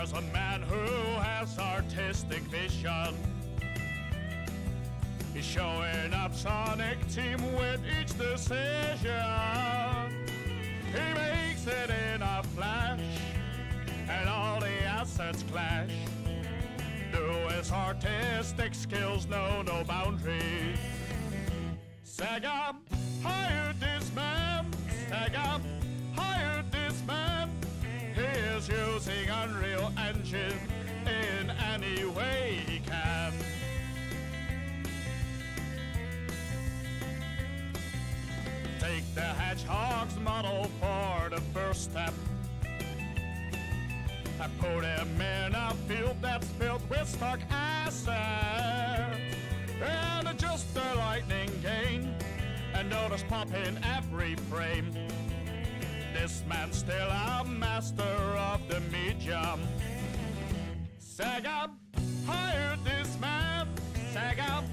There's a man who has artistic vision. He's showing up Sonic Team with each decision. He makes it in a flash, and all the assets clash. Do his artistic skills know no boundaries? Sega hired this man. Sega hired this man. He is using Unreal Engine in any way he can. Take the Hedgehog's model for the first step. I put him in a field that's filled with stock assets. And adjust the lightning gain, and notice pop in every frame. This man's still a master of the medium. Sega hired this man. Sega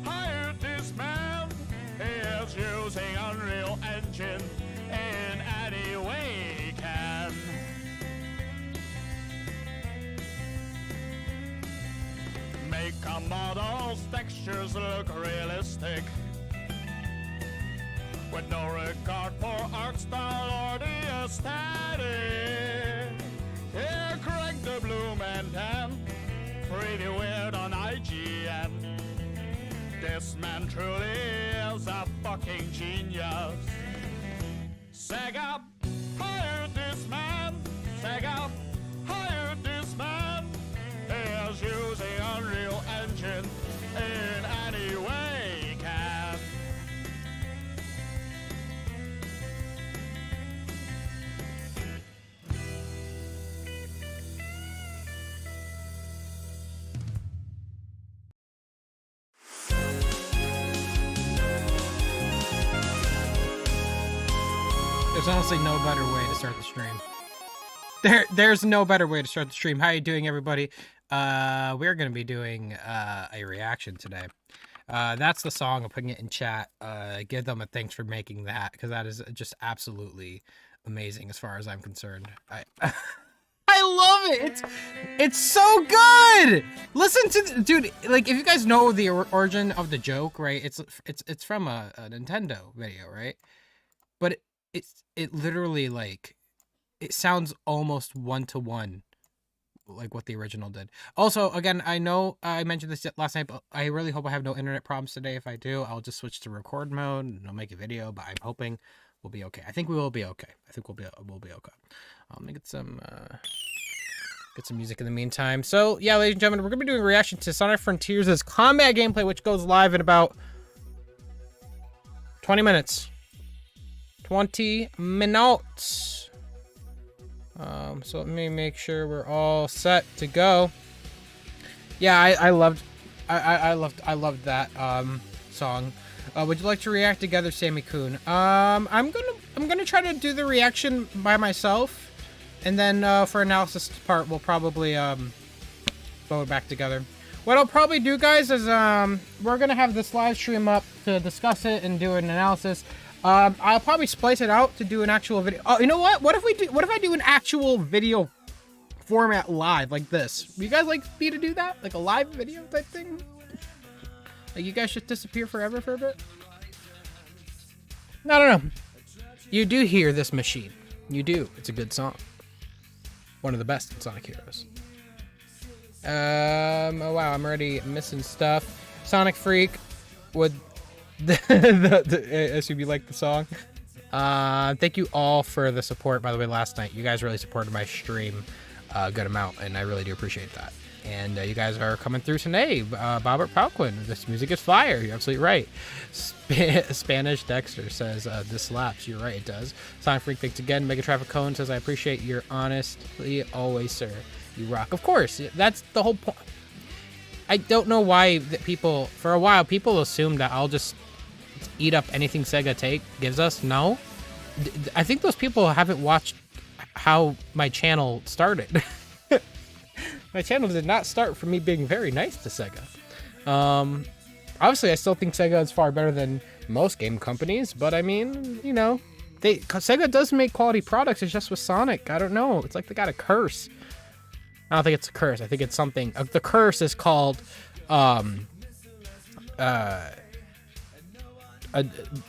hired this man. He is using Unreal Engine in any way he can. Make a model's textures look realistic, with no regard for art style or the aesthetic. Here, crank the bloom and tan, pretty weird on IGN. This man truly is a fucking genius. Sega hired this man. Sega hired this man. He is using Unreal Engine in any way he can. There's honestly no better way to start the stream. There's no better way to start the stream. How you doing, everybody? We're going to be doing a reaction today. That's the song. I'm putting it in chat. Give them a thanks for making that, because that is just absolutely amazing as far as I'm concerned. I love it. It's so good. Listen to dude. Like, if you guys know the origin of the joke, right? It's from a Nintendo video, right? But it literally, like, it sounds almost one-to-one like what the original did. Also, again, I know I mentioned this last night, but I really hope I have no internet problems today. If I do, I'll just switch to record mode and I'll make a video, but I'm hoping we'll be okay. I think we will be okay. I think we'll be okay. Let me get some music in the meantime. So yeah, ladies and gentlemen, we're gonna be doing a reaction to Sonic Frontiers' combat gameplay, which goes live in about 20 minutes. 20 minutes. So let me make sure we're all set to go. Yeah, I loved that song. Would you like to react together, Sammy Kun? I'm gonna try to do the reaction by myself, and then for analysis part we'll probably throw it back together. What I'll probably do, guys, is we're gonna have this live stream up to discuss it and do an analysis. I'll probably splice it out to do an actual video. Oh, you know what? What if I do an actual video format live like this? Would you guys like me to do that? Like a live video type thing? Like you guys just disappear forever for a bit? I don't know. You do hear this machine. You do. It's a good song. One of the best in Sonic Heroes. Oh wow, I'm already missing stuff. Sonic Freak would... I assume you like the song. Thank you all for the support, by the way, last night. You guys really supported my stream a good amount, and I really do appreciate that. And you guys are coming through today. Bobbert Palquin, this music is fire. You're absolutely right. Spanish Dexter says, this slaps. You're right, it does. Sonic Freak, thanks again. Mega Traffic Cone says, I appreciate your honesty always, sir. You rock. Of course, that's the whole point. I don't know why people, for a while, people assumed that I'll just eat up anything Sega gives us. No. I think those people haven't watched how my channel started. My channel did not start from me being very nice to Sega. Obviously, I still think Sega is far better than most game companies, but I mean, you know, Sega does make quality products. It's just with Sonic, I don't know. It's like they got a curse. I don't think it's a curse. I think it's something. The curse is called a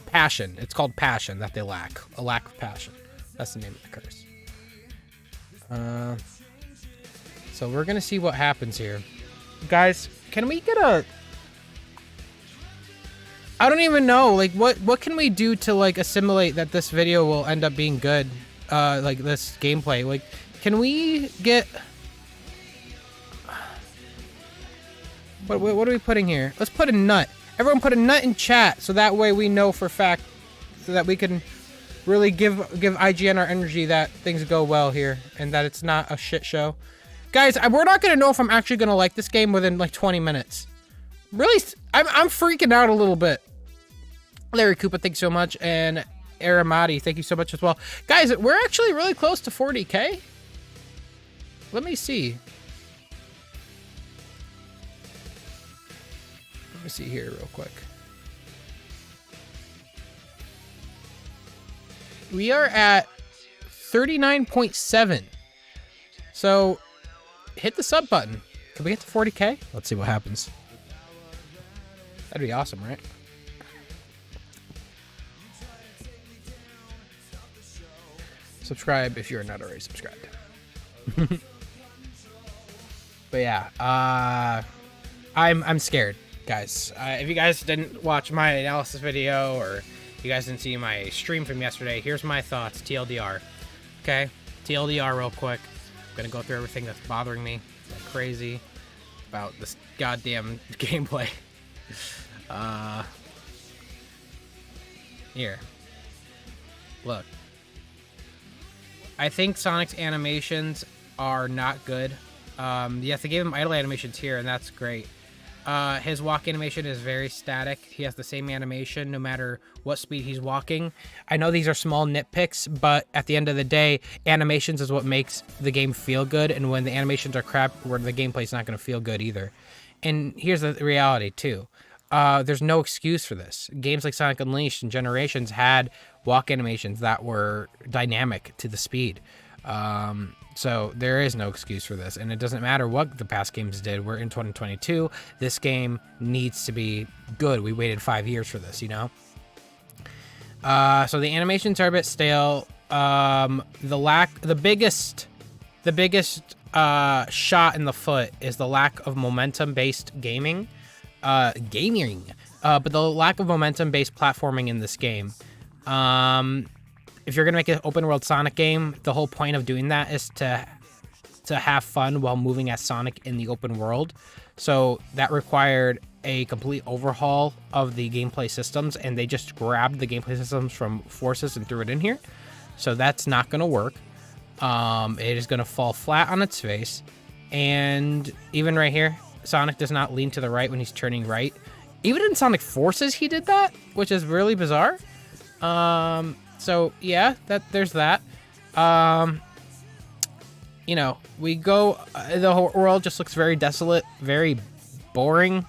passion. It's called passion that they lack. A lack of passion. That's the name of the curse. So we're gonna see what happens here, guys. Can we get a? I don't even know. Like, what can we do to like assimilate that this video will end up being good? Like this gameplay. Like, can we get? What are we putting here? Let's put a nut. Everyone put a nut in chat, so that way we know for a fact, so that we can really give IGN our energy that things go well here and that it's not a shit show. Guys, we're not gonna know if I'm actually gonna like this game within like 20 minutes. Really, I'm freaking out a little bit. Larry Koopa, thanks so much, and Aramati, thank you so much as well. Guys, we're actually really close to 40K. Let me see. Let me see here real quick. We are at 39.7. So hit the sub button. Can we get to 40K? Let's see what happens. That'd be awesome, right? Subscribe if you're not already subscribed. But yeah, I'm scared, guys. If you guys didn't watch my analysis video or you guys didn't see my stream from yesterday, here's my thoughts, TLDR. Okay, TLDR real quick. I'm gonna go through everything that's bothering me like crazy about this goddamn gameplay. Here. Look. I think Sonic's animations are not good. Yes, they gave him idle animations here, and that's great. His walk animation is very static. He has the same animation no matter what speed he's walking. I know these are small nitpicks, but at the end of the day, animations is what makes the game feel good, and when the animations are crap, where the gameplay's not going to feel good either. And here's the reality, too. There's no excuse for this. Games like Sonic Unleashed and Generations had walk animations that were dynamic to the speed. So there is no excuse for this, and it doesn't matter what the past games did. We're in 2022. This game needs to be good. We waited 5 years for this, you know? So the animations are a bit stale. The biggest shot in the foot is the lack of momentum-based gaming. But the lack of momentum-based platforming in this game. If you're gonna make an open-world Sonic game, the whole point of doing that is to have fun while moving as Sonic in the open world. So that required a complete overhaul of the gameplay systems, and they just grabbed the gameplay systems from Forces and threw it in here. So that's not gonna work. It is gonna fall flat on its face, and even right here, Sonic does not lean to the right when he's turning right. Even in Sonic Forces, he did that, which is really bizarre. So yeah, there's that. You know, we go, the whole world just looks very desolate, very boring.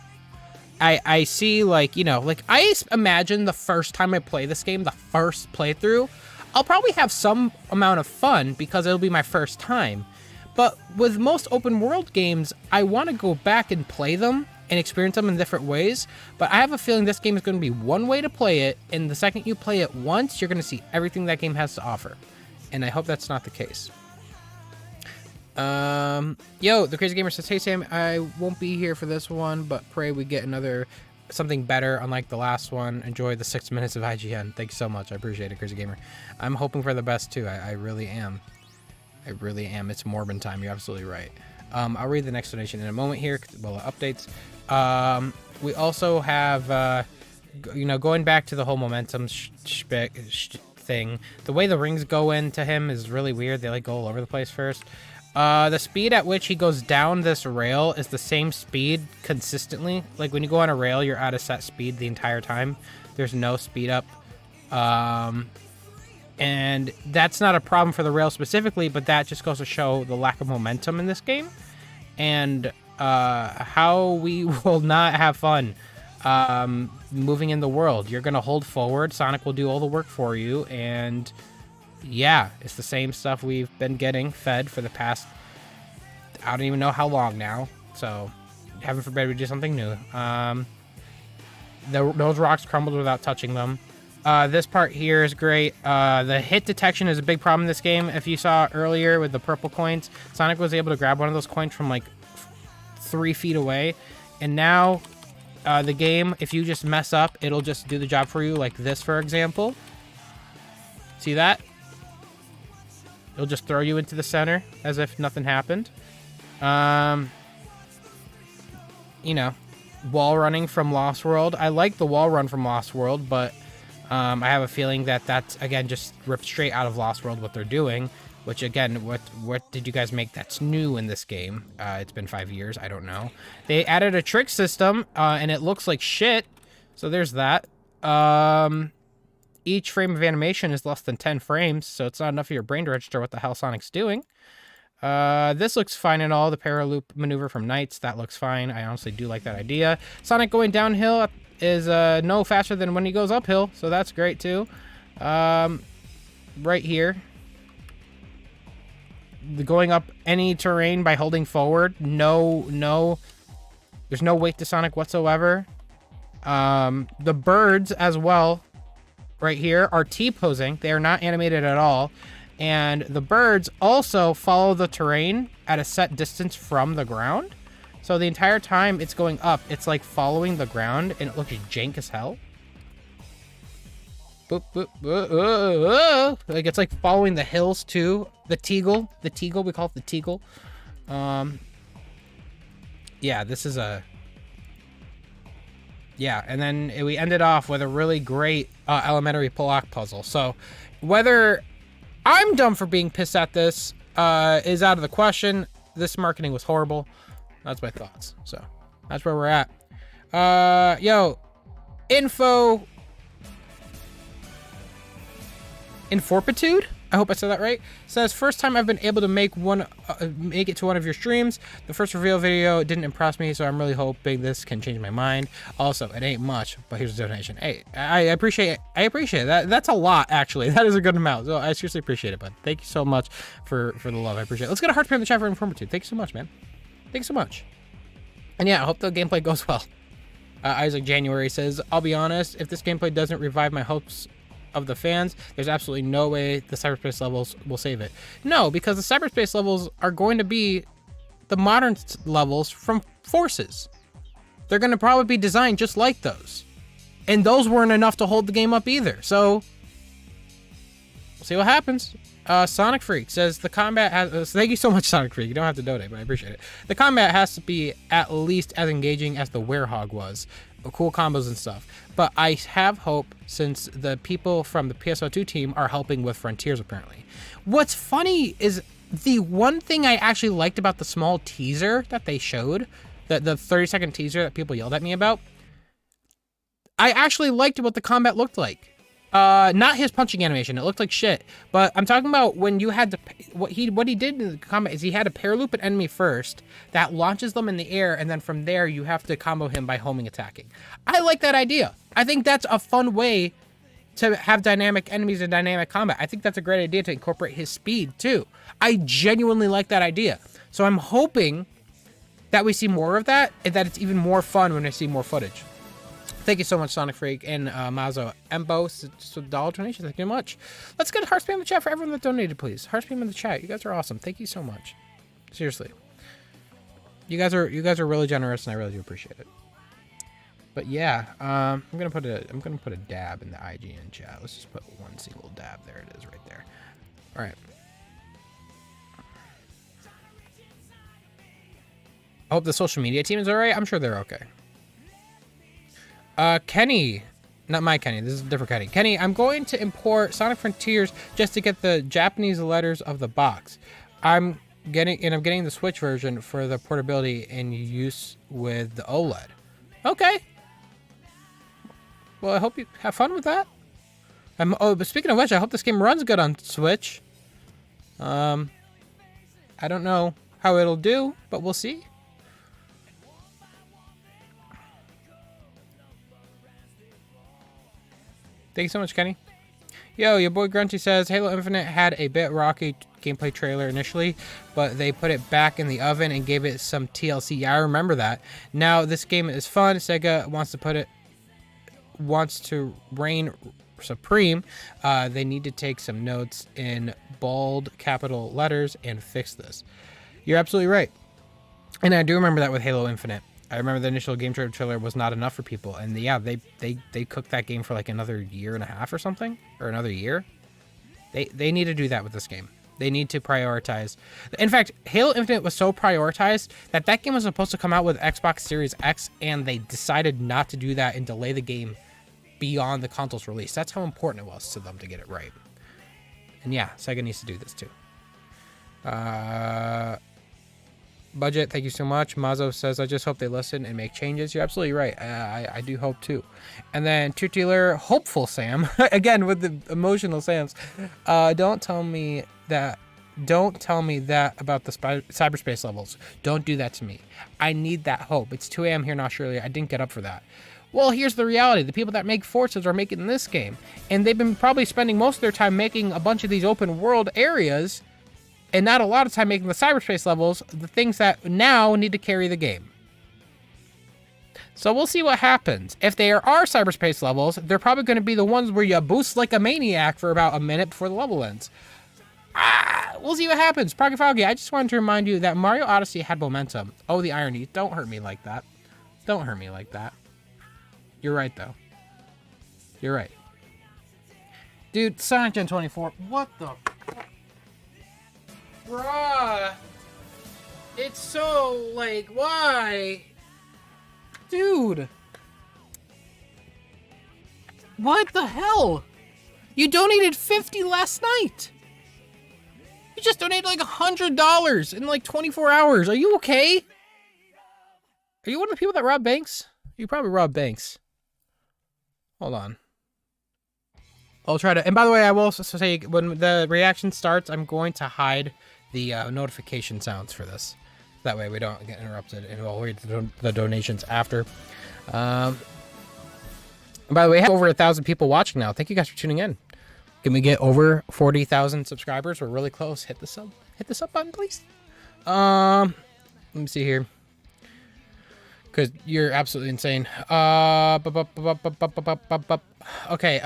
I see, like, you know, like, I imagine the first time I play this game, the first playthrough, I'll probably have some amount of fun because it'll be my first time. But with most open world games, I want to go back and play them and experience them in different ways. But I have a feeling this game is going to be one way to play it, and the second you play it once, you're going to see everything that game has to offer. And I hope that's not the case. Yo, the Crazy Gamer says, hey Sam, I won't be here for this one, but pray we get something better unlike the last one. Enjoy the 6 minutes of IGN. Thanks so much. I appreciate it, Crazy Gamer. I'm hoping for the best too. I really am. I really am. It's Morbin time. You're absolutely right. I'll read the next donation in a moment here. Well, updates. We also have, you know, going back to the whole momentum thing. The way the rings go into him is really weird. They like go all over the place first. The speed at which he goes down this rail is the same speed consistently. Like when you go on a rail, you're at a set speed the entire time. There's no speed up. And that's not a problem for the rail specifically, but that just goes to show the lack of momentum in this game. And how we will not have fun moving in the world. You're going to hold forward. Sonic will do all the work for you. And yeah, it's the same stuff we've been getting fed for the past I don't even know how long now. So, heaven forbid we do something new. Those rocks crumbled without touching them. This part here is great. The hit detection is a big problem in this game. If you saw earlier with the purple coins, Sonic was able to grab one of those coins from like 3 feet away. And now the game, if you just mess up, it'll just do the job for you, like this, for example. See that? It'll just throw you into the center as if nothing happened. You know, wall running from Lost World. I like the wall run from Lost World, but I have a feeling that that's, again, just ripped straight out of Lost World what they're doing. Which, again, what did you guys make that's new in this game? It's been 5 years. I don't know. They added a trick system, and it looks like shit. So there's that. Each frame of animation is less than 10 frames, so it's not enough for your brain to register what the hell Sonic's doing. This looks fine and all. The paraloop maneuver from Knights, that looks fine. I honestly do like that idea. Sonic going downhill is no faster than when he goes uphill, so that's great too. Right here. Going up any terrain by holding forward. There's no weight to Sonic whatsoever. The birds as well, right here, are T-posing. They are not animated at all. And the birds also follow the terrain at a set distance from the ground. So the entire time it's going up, it's like following the ground, and it looks jank as hell. Boop, boop, like it's like following the hills too. The Teagle, we call it the Teagle. Yeah, this is a... Yeah, and then we ended off with a really great elementary block puzzle. So whether I'm dumb for being pissed at this is out of the question. This marketing was horrible. That's my thoughts. So that's where we're at. Info... Inforpitude? I hope I said that right. Says, first time I've been able to make it to one of your streams. The first reveal video didn't impress me, so I'm really hoping this can change my mind. Also, it ain't much, but here's a donation. Hey, I appreciate it. I appreciate it. That's a lot, actually. That is a good amount. So I seriously appreciate it, bud. Thank you so much for the love. I appreciate it. Let's get a heart in the chat for Inforpitude. Thank you so much, man. Thank you so much. And yeah, I hope the gameplay goes well. Isaac January says, I'll be honest, if this gameplay doesn't revive my hopes of the fans, there's absolutely no way the cyberspace levels will save it. No, because the cyberspace levels are going to be the modern levels from Forces. They're going to probably be designed just like those. And those weren't enough to hold the game up either. So, we'll see what happens. Sonic Freak says, the combat has... thank you so much, Sonic Freak. You don't have to donate, but I appreciate it. The combat has to be at least as engaging as the Werehog was. Cool combos and stuff. But I have hope since the people from the PSO2 team are helping with Frontiers, apparently. What's funny is the one thing I actually liked about the small teaser that they showed, the 30-second teaser that people yelled at me about, I actually liked what the combat looked like. Not his punching animation. It looked like shit. But I'm talking about when you had to... What he did in the combat is he had to paraloop an enemy first. That launches them in the air. And then from there, you have to combo him by homing attacking. I like that idea. I think that's a fun way to have dynamic enemies and dynamic combat. I think that's a great idea to incorporate his speed, too. I genuinely like that idea. So I'm hoping that we see more of that. And that it's even more fun when I see more footage. Thank you so much, Sonic Freak and Mazo Embo. So $1 donation. Thank you so much. Let's get a heart spam in the chat for everyone that donated, please. Heart spam in the chat. You guys are awesome. Thank you so much. Seriously, you guys are really generous, and I really do appreciate it. But yeah, I'm gonna put a dab in the IGN chat. Let's just put one single dab. There it is, right there. All right. I hope the social media team is all right. I'm sure they're okay. Kenny, not my Kenny, this is a different Kenny. Kenny, I'm going to import Sonic Frontiers just to get the Japanese letters of the box. I'm getting the Switch version for the portability and use with the OLED. Okay. Well, I hope you have fun with that. But speaking of which, I hope this game runs good on Switch. I don't know how it'll do, but we'll see. Thank you so much, Kenny. Yo, your boy Grunty says, Halo Infinite had a bit rocky gameplay trailer initially, but they put it back in the oven and gave it some TLC. Yeah, I remember that. Now this game is fun. Sega wants to reign supreme. They need to take some notes in bold capital letters and fix this. You're absolutely right. And I do remember that with Halo Infinite. I remember the initial game trailer was not enough for people, and yeah, they cooked that game for like another year and a half or something, or another year. They need to do that with this game. They need to prioritize. In fact, Halo Infinite was so prioritized that game was supposed to come out with Xbox Series X, and they decided not to do that and delay the game beyond the console's release. That's how important it was to them to get it right. And yeah, Sega needs to do this too. Budget, thank you so much. Mazo says, I just hope they listen and make changes. You're absolutely right. I do hope too. And then Tutular, hopeful Sam, again with the emotional Sams. Don't tell me that about the cyberspace levels. Don't do that to me. I need that hope. It's 2 a.m. here in Australia. I didn't get up for that. Well, here's the reality. The people that make Forzas are making this game, and they've been probably spending most of their time making a bunch of these open world areas and not a lot of time making the cyberspace levels, the things that now need to carry the game. So we'll see what happens. If there are cyberspace levels, they're probably going to be the ones where you boost like a maniac for about a minute before the level ends. We'll see what happens. Proggy Foggy, I just wanted to remind you that Mario Odyssey had momentum. Oh, the irony. Don't hurt me like that. Don't hurt me like that. You're right, though. You're right. Dude, Sonic Gen 24. What the... Bruh. It's so, like, why? Dude. What the hell? You donated $50 last night. You just donated like $100 in like 24 hours. Are you okay? Are you one of the people that rob banks? You probably rob banks. Hold on. I'll try to... And by the way, I will also say, when the reaction starts, I'm going to hide the notification sounds for this. That way we don't get interrupted, and we'll read the donations after. And by the way, we have over 1,000 people watching now. Thank you guys for tuning in. Can we get over 40,000 subscribers? We're really close. Hit the sub button, please. Let me see here. Because you're absolutely insane. Okay,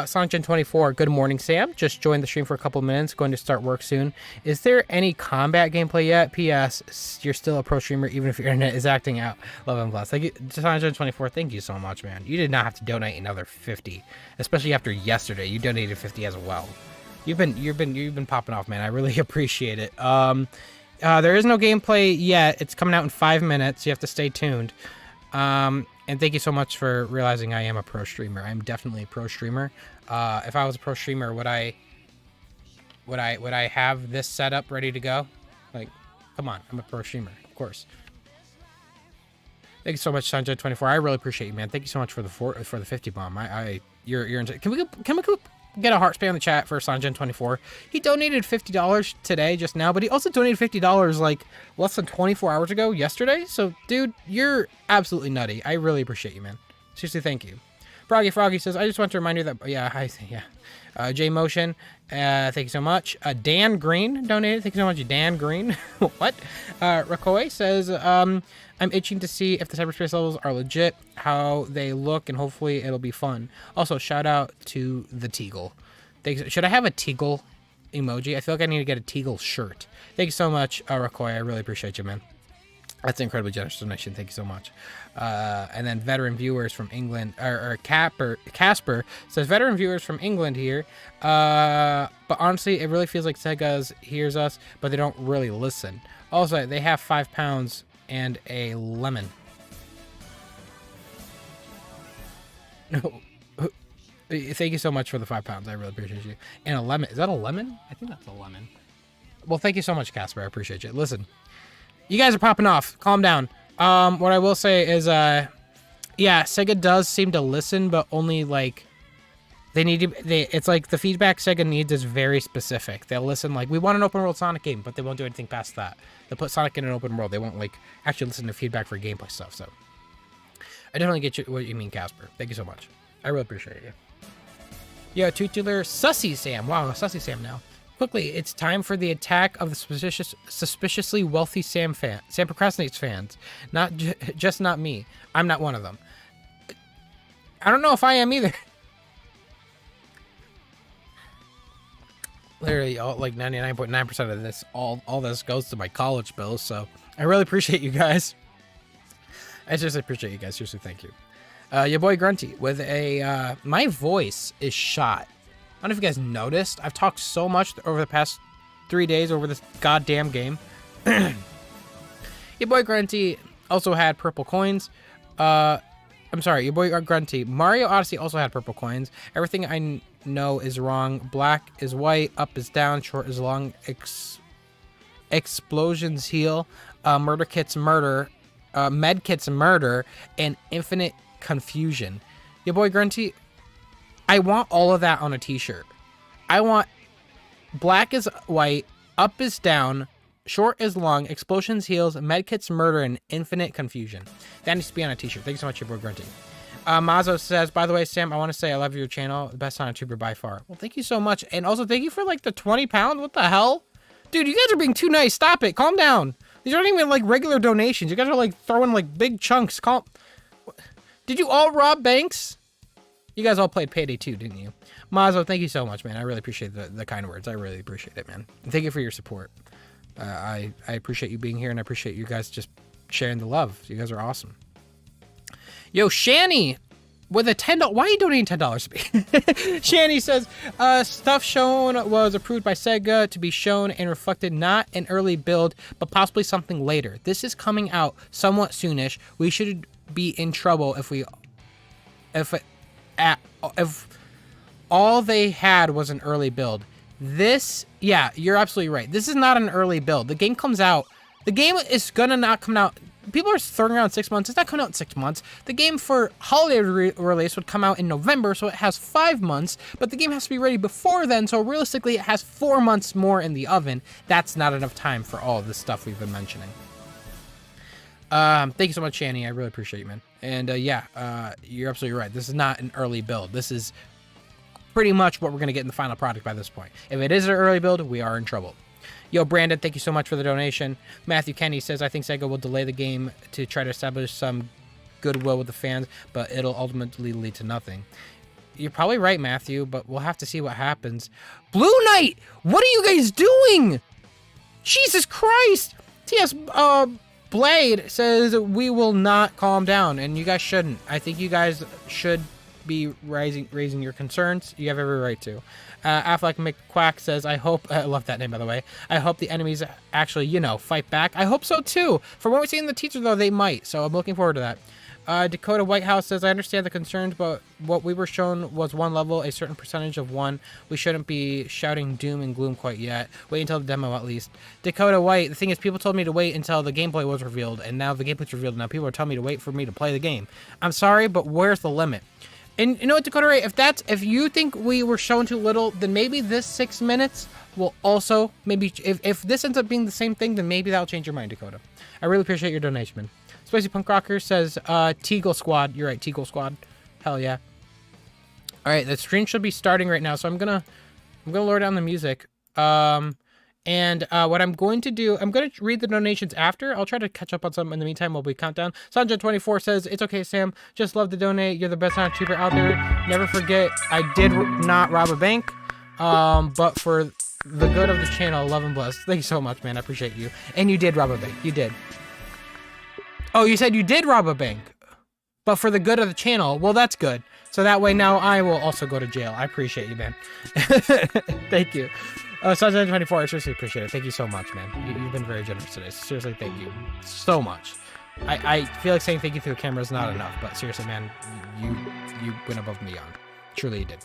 Sonic Gen 24. Good morning, Sam. Just joined the stream for a couple minutes. Going to start work soon. Is there any combat gameplay yet? P.S. You're still a pro streamer, even if your internet is acting out. Love and bless. Thank you, Sonic Gen 24. Thank you so much, man. You did not have to donate another 50, especially after yesterday. You donated 50 as well. You've been popping off, man. I really appreciate it. There is no gameplay yet. It's coming out in 5 minutes. You have to stay tuned. And thank you so much for realizing I am a pro streamer. I'm definitely a pro streamer. If I was a pro streamer, would I have this setup ready to go? Like, come on, I'm a pro streamer, of course. Thank you so much, Sanjay24. I really appreciate you, man. Thank you so much for the 50 bomb. You're insane. Can we get a heart spam in the chat for Sanjay24? He donated $50 today, just now, but he also donated $50 like less than 24 hours ago, yesterday. So, dude, you're absolutely nutty. I really appreciate you, man. Seriously, thank you. Froggy says, I just want to remind you that, J Motion, thank you so much. Dan Green donated. Thank you so much, Dan Green. What? Rakoy says, I'm itching to see if the cyberspace levels are legit, how they look, and hopefully it'll be fun. Also, shout out to the Teagle. Should I have a Teagle emoji? I feel like I need to get a Teagle shirt. Thank you so much, Rakoy. I really appreciate you, man. That's an incredibly generous donation. Thank you so much. And then veteran viewers from England, or Casper says, veteran viewers from England here. But honestly, it really feels like Sega hears us, but they don't really listen. Also, they have £5 and a lemon. No. Thank you so much for the £5. I really appreciate you. And a lemon. Is that a lemon? I think that's a lemon. Well, thank you so much, Casper. I appreciate you. Listen, you guys are popping off. Calm down. What I will say is, yeah, Sega does seem to listen, but only like it's like the feedback Sega needs is very specific. They'll listen like, we want an open world Sonic game, but they won't do anything past that. They'll put Sonic in an open world. They won't like actually listen to feedback for gameplay stuff. So I definitely get what you mean, Casper. Thank you so much. I really appreciate you. Yeah, Tutular Sussy Sam. Wow, Sussy Sam now. quickly, it's time for the attack of the suspiciously wealthy Sam Procrastinates fans. Just not me. I'm not one of them. I don't know if I am either. Literally, like 99.9% of this, all this goes to my college bills. So I really appreciate you guys. I seriously appreciate you guys. Seriously, thank you. Your boy Grunty with a my voice is shot. I don't know if you guys noticed. I've talked so much over the past 3 days over this goddamn game. Your boy Grunty also had purple coins. I'm sorry, your boy Grunty. Mario Odyssey also had purple coins. Everything I know is wrong. Black is white, up is down, short is long. Explosions heal. Murder kits murder. Med kits murder. And infinite confusion. Your boy Grunty, I want all of that on a t-shirt. I want black is white, up is down, short is long, explosions heals, medkits murder, and infinite confusion. That needs to be on a t-shirt. Thank you so much, your boy Grunty. Mazo says, by the way, Sam, I want to say I love your channel. The best on YouTuber by far. Well, thank you so much. And also thank you for like the 20 pounds. What the hell? Dude, you guys are being too nice. Stop it. Calm down. These aren't even like regular donations. You guys are like throwing like big chunks. Did you all rob banks? You guys all played Payday 2, didn't you? Mazo, thank you so much, man. I really appreciate the kind words. I really appreciate it, man. And thank you for your support. I appreciate you being here, and I appreciate you guys just sharing the love. You guys are awesome. Yo, Shani with a $10. Why are you donating $10 to me? Shani says, stuff shown was approved by Sega to be shown and reflected not an early build, but possibly something later. This is coming out somewhat soonish. We should be in trouble if all they had was an early build. This, yeah, you're absolutely right. This is not an early build. The game comes out. The game is gonna not come out. People are throwing around 6 months. It's not coming out in 6 months. The game for holiday release would come out in November, so it has 5 months, but the game has to be ready before then, so realistically it has 4 months more in the oven. That's not enough time for all of this stuff we've been mentioning. Thank you so much, Shani. I really appreciate you, man. And yeah, you're absolutely right. This is not an early build. This is pretty much what we're going to get in the final product by this point. If it is an early build, we are in trouble. Yo, Brandon, thank you so much for the donation. Matthew Kenny says, I think Sega will delay the game to try to establish some goodwill with the fans, but it'll ultimately lead to nothing. You're probably right, Matthew, but we'll have to see what happens. Blue Knight, what are you guys doing? Jesus Christ! T.S. Blade says we will not calm down, and you guys shouldn't. I think you guys should be raising your concerns. You have every right to. Affleck McQuack says, I hope, I love that name, by the way. I hope the enemies actually, fight back. I hope so, too. From what we see in the teaser, though, they might. So I'm looking forward to that. Dakota Whitehouse says, I understand the concerns, but what we were shown was one level, a certain percentage of one. We shouldn't be shouting doom and gloom quite yet. Wait until the demo, at least. Dakota White, the thing is, people told me to wait until the gameplay was revealed, and now the gameplay's revealed. Now people are telling me to wait for me to play the game. I'm sorry, but where's the limit? And you know what, Dakota Ray, if you think we were shown too little, then maybe this 6 minutes will also, maybe, if this ends up being the same thing, then maybe that'll change your mind, Dakota. I really appreciate your donation, man. Spicy Punk Rocker says, Teagle Squad. You're right, Teagle Squad. Hell yeah. Alright, the stream should be starting right now, so I'm gonna lower down the music. And what I'm going to do, I'm going to read the donations after. I'll try to catch up on some in the meantime while we count down. Sanjay24 says, it's okay, Sam. Just love to donate. You're the best YouTuber out there. Never forget, I did not rob a bank. But for the good of the channel, love and bless. Thank you so much, man. I appreciate you. And you did rob a bank. You did. Oh, you said you did rob a bank. But for the good of the channel, well, that's good. So that way now I will also go to jail. I appreciate you, man. Thank you. Sunshine24, I seriously appreciate it. Thank you so much, man. You've been very generous today. Seriously, thank you so much. I feel like saying thank you through the camera is not enough, but seriously, man, you went above and beyond. Truly, you did.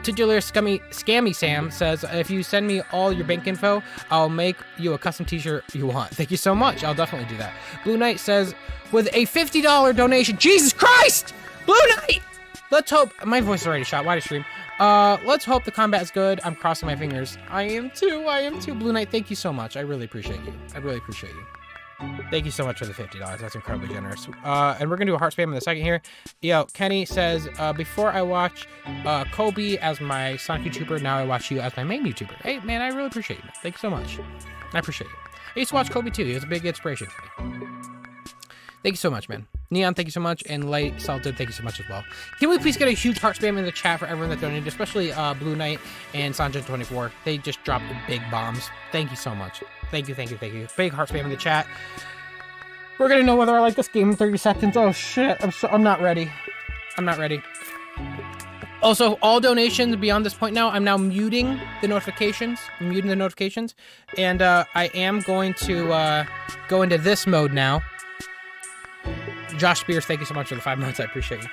Titular Scammy Sam says, if you send me all your bank info, I'll make you a custom t-shirt you want. Thank you so much. I'll definitely do that. Blue Knight says, with a $50 donation, Jesus Christ! Blue Knight! Let's hope, my voice is already shot. Why to stream? Let's hope the combat is good. I'm crossing my fingers. I am too. Blue Knight, thank you so much. I really appreciate you. I really appreciate you. Thank you so much for the $50. That's incredibly generous. And we're gonna do a heart spam in a second here. Yo, Kenny says, before I watch Kobe as my Sonic YouTuber, now I watch you as my main YouTuber. Hey, man, I really appreciate you, man. Thank you so much. I appreciate it. I used to watch Kobe too. He was a big inspiration for me. Thank you so much, man. Neon, thank you so much. And Light Salted, thank you so much as well. Can we please get a huge heart spam in the chat for everyone that donated, especially Blue Knight and Sanjay24. They just dropped big bombs. Thank you so much. Thank you, thank you, thank you. Big heart spam in the chat. We're gonna know whether I like this game in 30 seconds. Oh shit, I'm not ready. I'm not ready. Also, all donations beyond this point now, I'm now muting the notifications. I'm muting the notifications. And I am going to go into this mode now. Josh Spears, thank you so much for the 5 months. I appreciate you.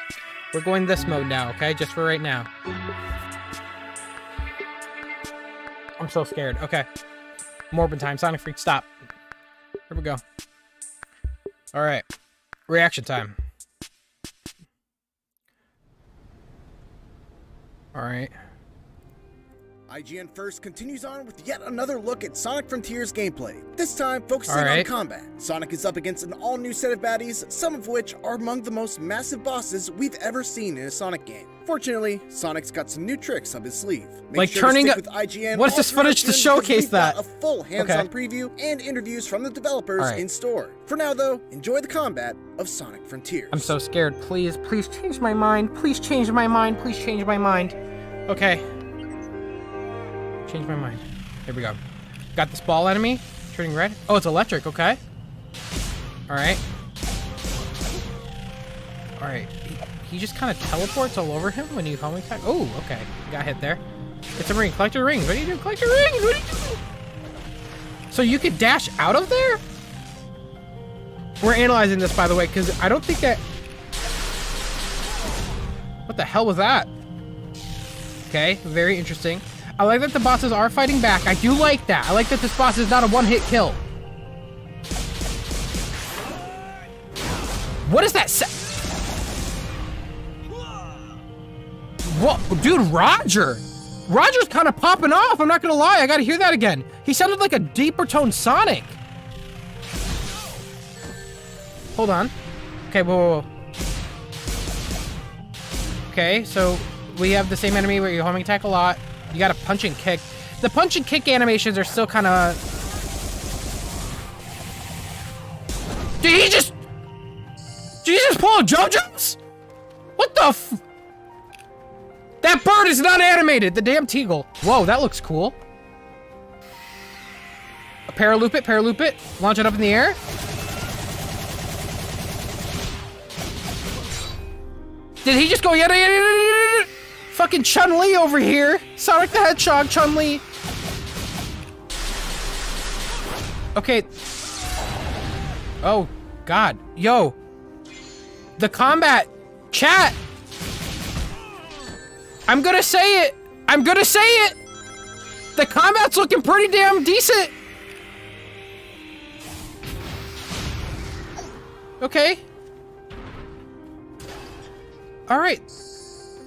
We're going this mode now, okay? Just for right now. I'm so scared. Okay. Morbid time. Sonic Freak, stop. Here we go. All right. Reaction time. All right. IGN First continues on with yet another look at Sonic Frontiers gameplay, this time focusing on combat. Sonic is up against an all-new set of baddies, some of which are among the most massive bosses we've ever seen in a Sonic game. Fortunately, Sonic's got some new tricks up his sleeve. Like turning with IGN. What is this footage to showcase that? A full hands-on preview and interviews from the developers in store. For now, though, enjoy the combat of Sonic Frontiers. I'm so scared. Please, please change my mind. Please change my mind. Please change my mind. Okay. Change my mind. Here we go. Got this ball enemy turning red. Oh, it's electric. Okay. All right. All right. He just kind of teleports all over him when you homing attack. Oh, okay. Got hit there. Get some ring. Collect your rings. What are you doing? Collect your rings. What are you doing? So you could dash out of there? We're analyzing this, by the way, because I don't think that... What the hell was that? Okay, very interesting. I like that the bosses are fighting back. I do like that. I like that this boss is not a one-hit kill. What is that? What? Dude, Roger. Roger's kind of popping off. I'm not going to lie. I got to hear that again. He sounded like a deeper toned Sonic. Hold on. Okay, whoa. Okay, so we have the same enemy where you homing attack a lot. You got to punch and kick. The punch and kick animations are still kind of... Did he just pull a JoJo's? What the f... That bird is not animated! The damn Teagle. Whoa, that looks cool. Paraloop it. Launch it up in the air. Did he just go yada? Fucking Chun-Li over here. Sonic the Hedgehog, Chun-Li. Okay. Oh, God. Yo. The combat. Chat. I'm gonna say it. The combat's looking pretty damn decent. Okay. All right.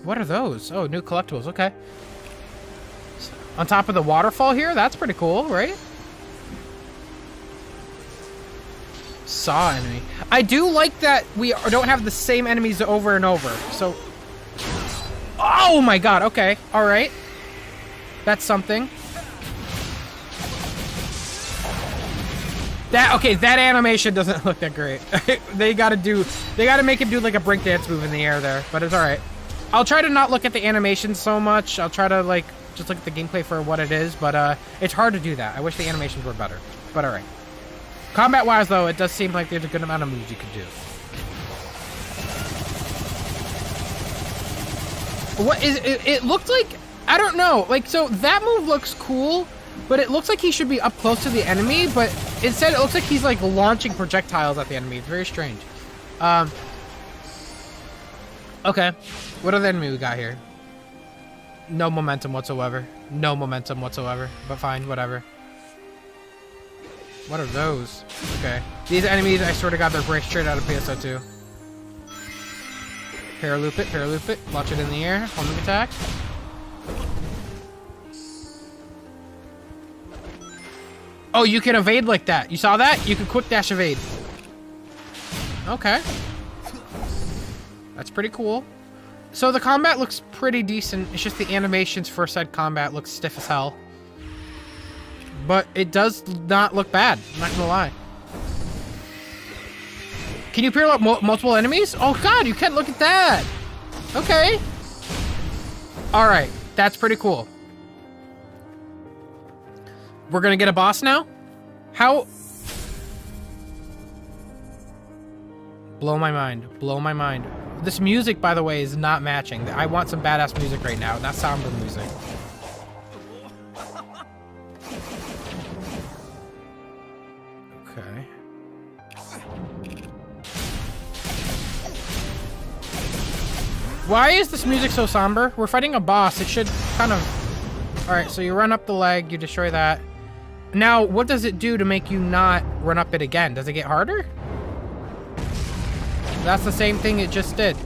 What are those? Oh, new collectibles. Okay. On top of the waterfall here? That's pretty cool, right? Saw enemy. I do like that we don't have the same enemies over and over. So... Oh my God. Okay. All right. That's something. That animation doesn't look that great. They gotta make him do like a breakdance move in the air there, but it's all right. I'll try to not look at the animation so much. I'll try to like just look at the gameplay for what it is, but it's hard to do that. I wish the animations were better, but all right. Combat wise though, it does seem like there's a good amount of moves you could do. What is it? It looked like, I don't know, like, so that move looks cool, but it looks like he should be up close to the enemy, but instead it looks like he's like launching projectiles at the enemy. It's very strange. Okay, what other enemy we got here? No momentum whatsoever. But fine, whatever. What are those? Okay, these enemies, I swear to God, they're break straight out of PSO2. Paraloop it, launch it in the air, homing attack. Oh, you can evade like that. You saw that? You can quick dash evade. Okay. That's pretty cool. So the combat looks pretty decent. It's just the animations for said combat looks stiff as hell. But it does not look bad. I'm not gonna lie. Can you parallel up multiple enemies? Oh god, you can. Look at that. Okay. Alright, that's pretty cool. We're gonna get a boss now? How? Blow my mind. Blow my mind. This music, by the way, is not matching. I want some badass music right now, not somber music. Okay. Why is this music so somber? We're fighting a boss. It should kind of... Alright, so you run up the leg, you destroy that. Now, what does it do to make you not run up it again? Does it get harder? That's the same thing it just did.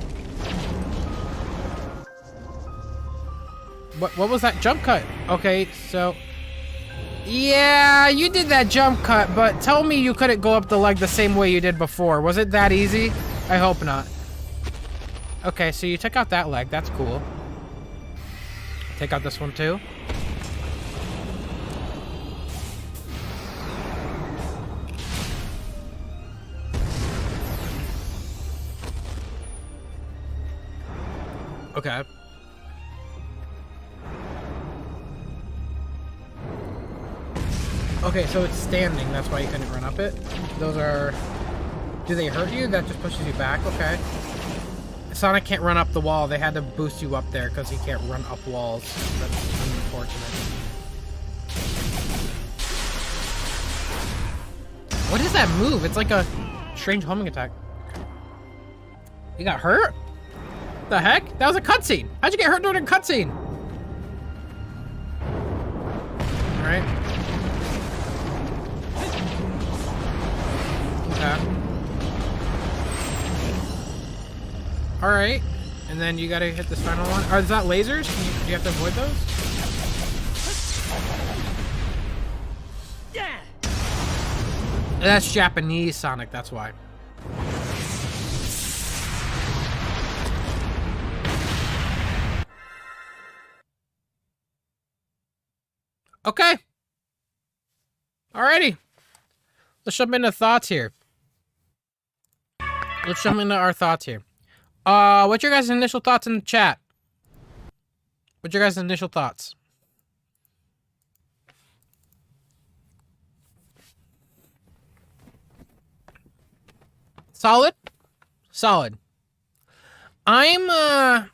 What was that jump cut? Okay, so... Yeah, you did that jump cut, but tell me you couldn't go up the leg the same way you did before. Was it that easy? I hope not. Okay, so you took out that leg. That's cool. Take out this one too. Okay. Okay, so it's standing. That's why you couldn't run up it. Those are... Do they hurt you? That just pushes you back? Okay. Sonic can't run up the wall. They had to boost you up there because he can't run up walls. That's unfortunate. What is that move? It's like a strange homing attack. You got hurt? The heck? That was a cutscene. How'd you get hurt during a cutscene? Alright. Okay. Alright. And then you gotta hit this final one. Are that lasers? Do you have to avoid those? Yeah. That's Japanese Sonic, that's why. Okay. Alrighty. Let's jump into thoughts here. Let's jump into our thoughts here. What's your guys' initial thoughts in the chat? What's your guys' initial thoughts? Solid? Solid. So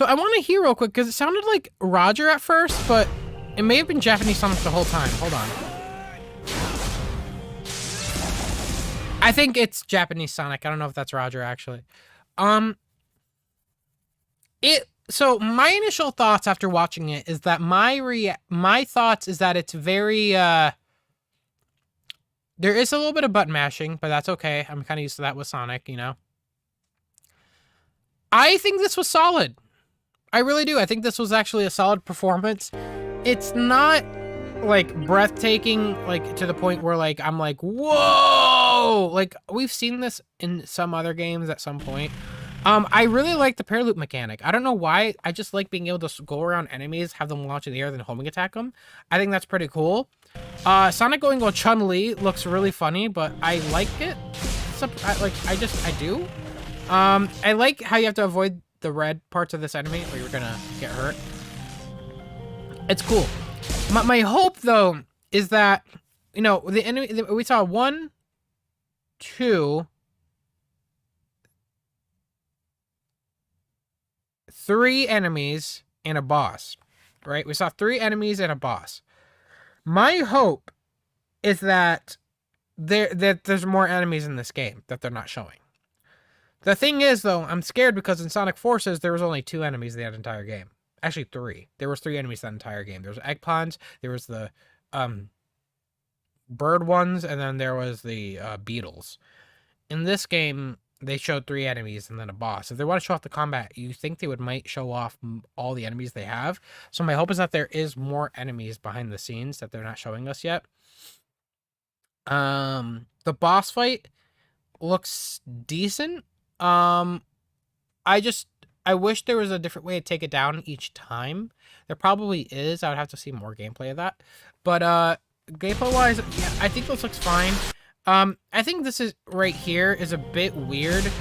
I want to hear real quick, because it sounded like Roger at first, but it may have been Japanese Sonic the whole time. Hold on. I think it's Japanese Sonic. I don't know if that's Roger, actually. So my initial thoughts after watching it is that my thoughts is that it's very, there is a little bit of button mashing, but that's okay. I'm kind of used to that with Sonic, you know? I think this was solid. I really do. I think this was actually a solid performance. It's not like breathtaking, like to the point where like I'm like, whoa! Like we've seen this in some other games at some point. I really like the paraloop mechanic. I don't know why. I just like being able to go around enemies, have them launch in the air, then homing attack them. I think that's pretty cool. Sonic going on Chun-Li looks really funny, but I like it. I do. I like how you have to avoid the red parts of this enemy or you're gonna get hurt. It's cool. My hope though is that, you know, the enemy, we saw 1, 2, 3 enemies and a boss, right? We saw 3 enemies and a boss. My hope is that there's more enemies in this game that they're not showing. The thing is, though, I'm scared because in Sonic Forces, there was only 2 enemies that entire game. Actually, 3. There was 3 enemies that entire game. There was Eggplants, there was the bird ones, and then there was the beetles. In this game, they showed 3 enemies and then a boss. If they want to show off the combat, you think they might show off all the enemies they have. So my hope is that there is more enemies behind the scenes that they're not showing us yet. The boss fight looks decent. I wish there was a different way to take it down each time. There probably is. I would have to see more gameplay of that. But gameplay wise, yeah, I think this looks fine. I think this is right here is a bit weird.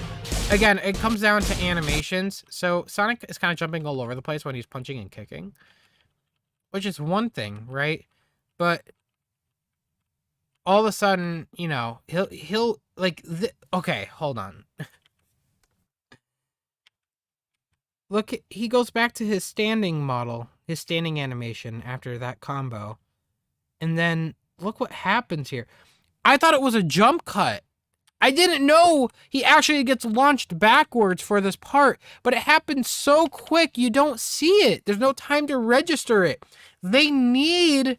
Again, it comes down to animations. So Sonic is kind of jumping all over the place when he's punching and kicking, which is one thing, right? But all of a sudden, you know, he'll like, okay, hold on. Look, he goes back to his standing model, his standing animation after that combo. And then look what happens here. I thought it was a jump cut. I didn't know he actually gets launched backwards for this part, but it happens so quick you don't see it. There's no time to register it. They need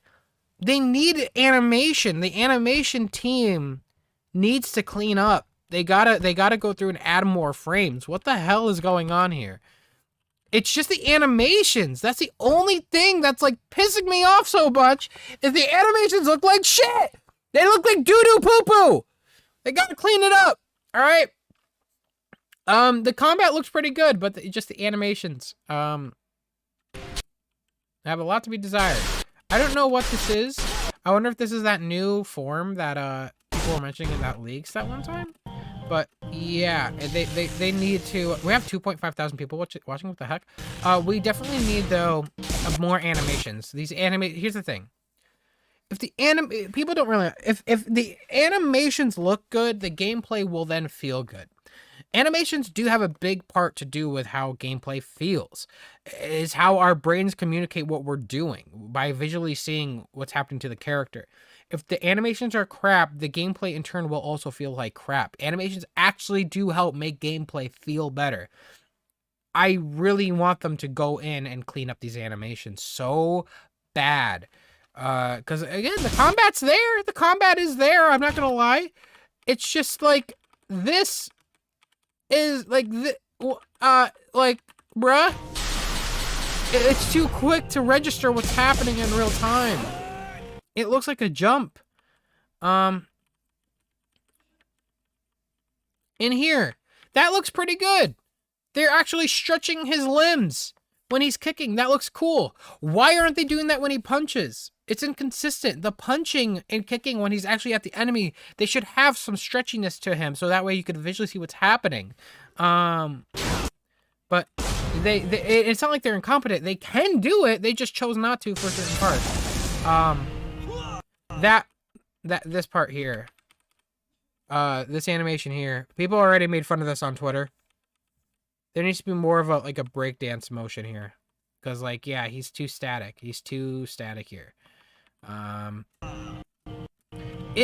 animation. The animation team needs to clean up. They gotta go through and add more frames. What the hell is going on here? It's just the animations. That's the only thing that's like pissing me off so much is the animations look like shit. They look like doo-doo poo-poo. They gotta clean it up. All right. The combat looks pretty good, but just the animations have a lot to be desired. I don't know what this is. I wonder if this is that new form that people were mentioning in that leaks that one time. But yeah, they need to. We have 2.5 thousand people watching. What the heck? We definitely need though more animations. These Here's the thing. If the people don't really. If the animations look good, the gameplay will then feel good. Animations do have a big part to do with how gameplay feels. It's how our brains communicate what we're doing by visually seeing what's happening to the character. If the animations are crap, the gameplay in turn will also feel like crap. Animations actually do help make gameplay feel better. I really want them to go in and clean up these animations so bad. Because again, the combat's there. The combat is there. I'm not gonna lie. It's just like this is like bruh. It's too quick to register what's happening in real time. It looks like a jump. In here, that looks pretty good. They're actually stretching his limbs when he's kicking. That looks cool. Why aren't they doing that when he punches? It's inconsistent. The punching and kicking when he's actually at the enemy, they should have some stretchiness to him so that way you could visually see what's happening. But it's not like they're incompetent. They can do it. They just chose not to for certain parts. This part here, this animation here, people already made fun of this on Twitter. There needs to be more of a breakdance motion here, because like, yeah, he's too static. He's too static here.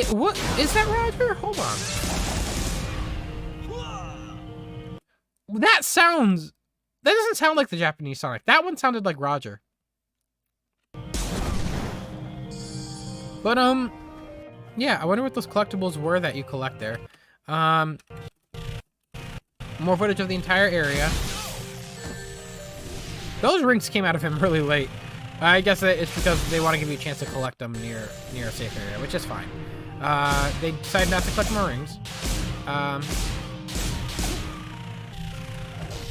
What is that, Roger? Hold on. That doesn't sound like the Japanese Sonic. That one sounded like Roger. But yeah, I wonder what those collectibles were that you collect there. More footage of the entire area. Those rings came out of him really late. I guess it's because they want to give you a chance to collect them near a safe area, which is fine. They decided not to collect more rings.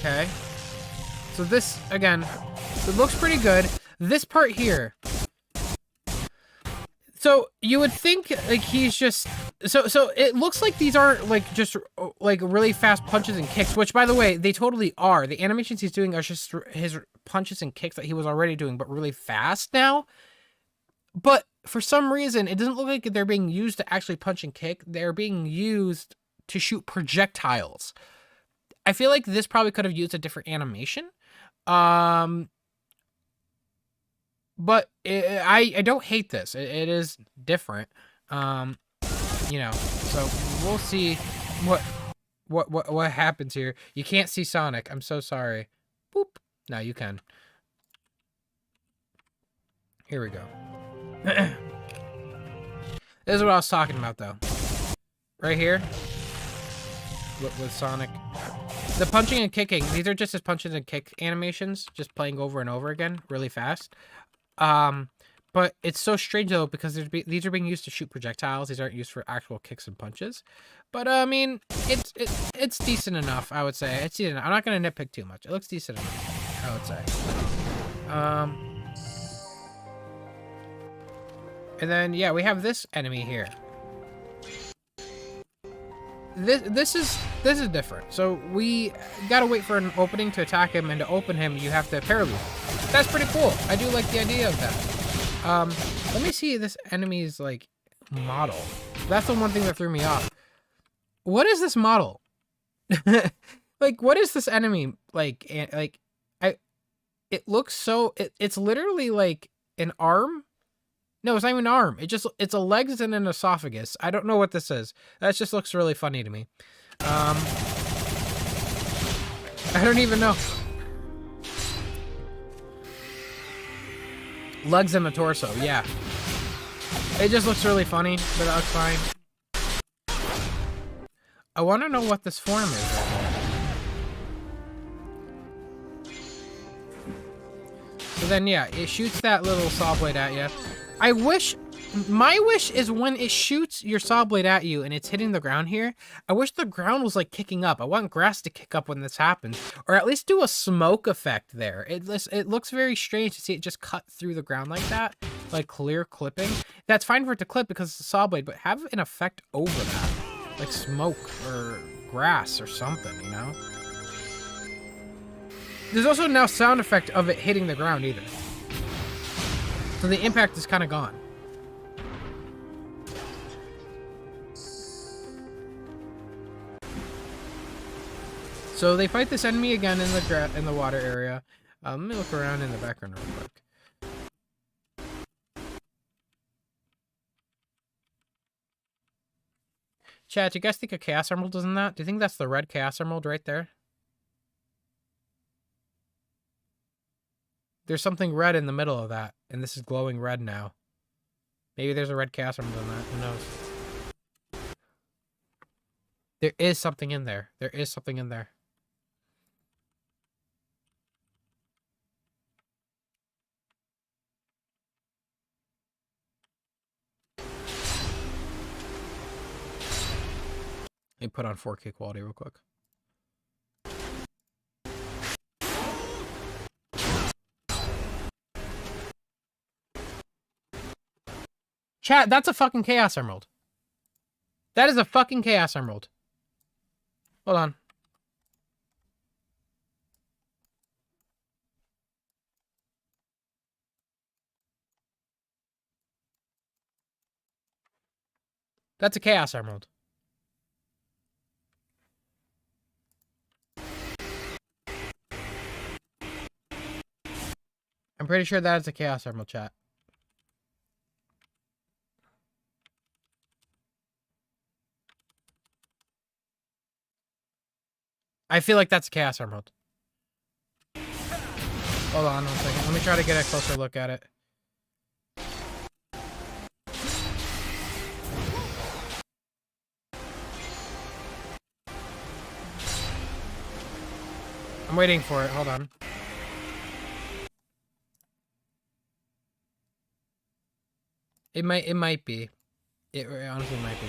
Okay. So this, again, it looks pretty good. This part here. So you would think like he's just so it looks like these aren't like just like really fast punches and kicks, which by the way they totally are. The animations he's doing are just his punches and kicks that he was already doing, but really fast now. But for some reason, it doesn't look like they're being used to actually punch and kick. They're being used to shoot projectiles. I feel like this probably could have used a different animation. But I don't hate this. It is different. You know, so we'll see what happens here. You can't see Sonic. I'm so sorry. Boop. No, you can. Here we go. This is what I was talking about, though. Right here. With Sonic. The punching and kicking. These are just his punches and kick animations. Just playing over and over again. Really fast. But it's so strange though because these are being used to shoot projectiles. These aren't used for actual kicks and punches. But I mean, it's decent enough. I would say it's decent enough. I'm not gonna nitpick too much. It looks decent enough. I would say. And then yeah, we have this enemy here. This is different. So we gotta wait for an opening to attack him, and to open him, you have to parry. That's pretty cool. I do like the idea of that. Let me see this enemy's like model. That's the one thing that threw me off. What is this model? Like, what is this enemy like? It looks so. It's literally like an arm. No, it's not even an arm. It's a legs and an esophagus. I don't know what this is. That just looks really funny to me. I don't even know. Legs and the torso, yeah. It just looks really funny, but that looks fine. I want to know what this form is right now. So then, yeah, it shoots that little saw blade at you. My wish is when it shoots your saw blade at you and it's hitting the ground here, I wish the ground was like kicking up. I want grass to kick up when this happens, or at least do a smoke effect there. It looks very strange to see it just cut through the ground like that, like clear clipping. That's fine for it to clip because it's a saw blade, but have an effect over that, like smoke or grass or something, you know? There's also no sound effect of it hitting the ground either. So the impact is kind of gone. So they fight this enemy again in the water area. Let me look around in the background real quick. Chat, do you guys think a Chaos Emerald is in that? Do you think that's the red Chaos Emerald right there? There's something red in the middle of that, and this is glowing red now. Maybe there's a red Chaos Emerald in that. Who knows? There is something in there. There is something in there. Let me put on 4K quality real quick. Chat, that's a fucking Chaos Emerald. That is a fucking Chaos Emerald. Hold on. That's a Chaos Emerald. I'm pretty sure that is a Chaos Emerald, chat. I feel like that's a Chaos Emerald. Hold on 1 second. Let me try to get a closer look at it. I'm waiting for it. Hold on. It might be. It honestly might be.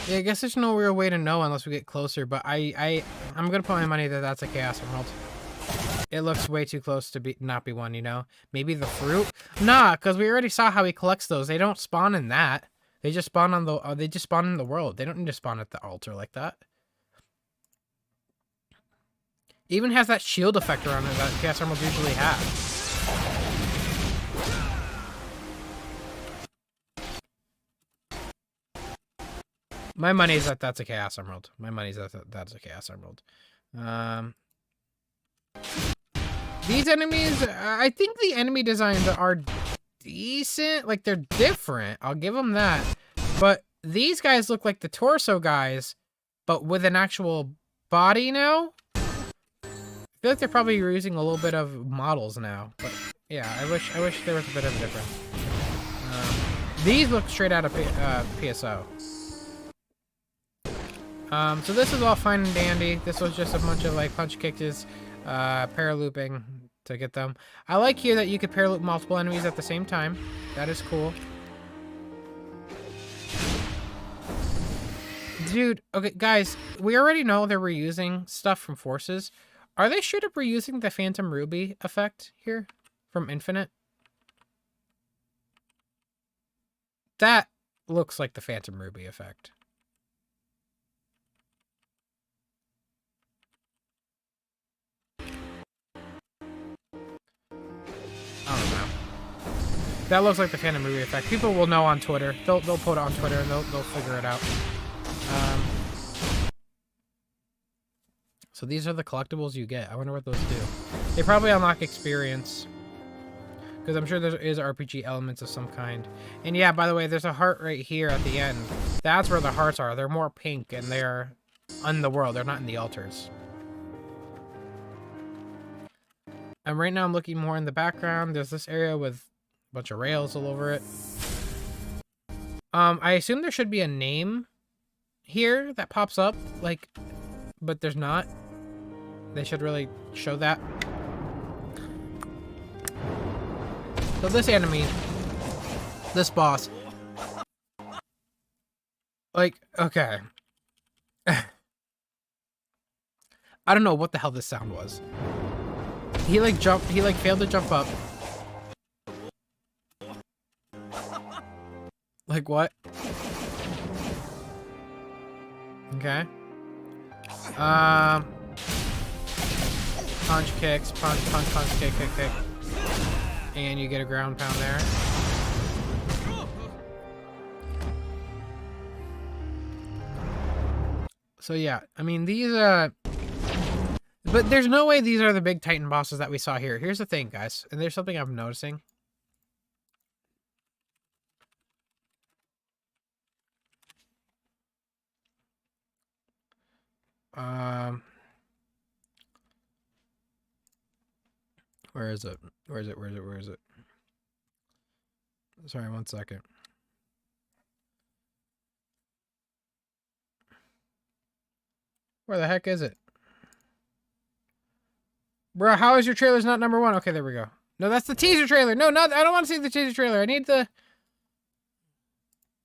Yeah, I guess there's no real way to know unless we get closer, but I'm gonna put my money that that's a Chaos Emerald. It looks way too close to not be one, you know? Maybe the fruit? Nah, because we already saw how he collects those. They don't spawn in that. They just spawn on the they just spawn in the world. They don't need to spawn at the altar like that. Even has that shield effect around it that Chaos Emeralds usually have. My money's that that's a Chaos Emerald. My money's that that's a Chaos Emerald. These enemies, I think the enemy designs are decent. Like, they're different. I'll give them that. But these guys look like the torso guys, but with an actual body now. I feel like they're probably using a little bit of models now. But yeah, I wish there was a bit of a difference. These look straight out of PSO. So this is all fine and dandy. This was just a bunch of like punch kicks, paralooping to get them. I like here that you could paraloop multiple enemies at the same time. That is cool. Dude, okay, guys, we already know they're reusing stuff from Forces. Are they straight up reusing the Phantom Ruby effect here from Infinite? That looks like the Phantom Ruby effect. I don't know. That looks like the Phantom Ruby effect. People will know on Twitter. They'll put it on Twitter and they'll figure it out. So these are the collectibles you get. I wonder what those do. They probably unlock experience. Because I'm sure there is RPG elements of some kind. And yeah, by the way, there's a heart right here at the end. That's where the hearts are. They're more pink and they're on the world. They're not in the altars. And right now I'm looking more in the background. There's this area with a bunch of rails all over it. I assume there should be a name here that pops up, like, but there's not. They should really show that. So this enemy, this boss, like, okay. I don't know what the hell this sound was. He like jumped, he like failed to jump up. Like what? Okay. Punch kicks, punch, kick. And you get a ground pound there. So yeah, I mean these but there's no way these are the big Titan bosses that we saw here. Here's the thing, guys, and there's something I'm noticing. Where is it? Where is it? Sorry, 1 second. Where the heck is it? Bro, how is your trailer's not #1? Okay, there we go. No, that's the teaser trailer. No, I don't want to see the teaser trailer. I need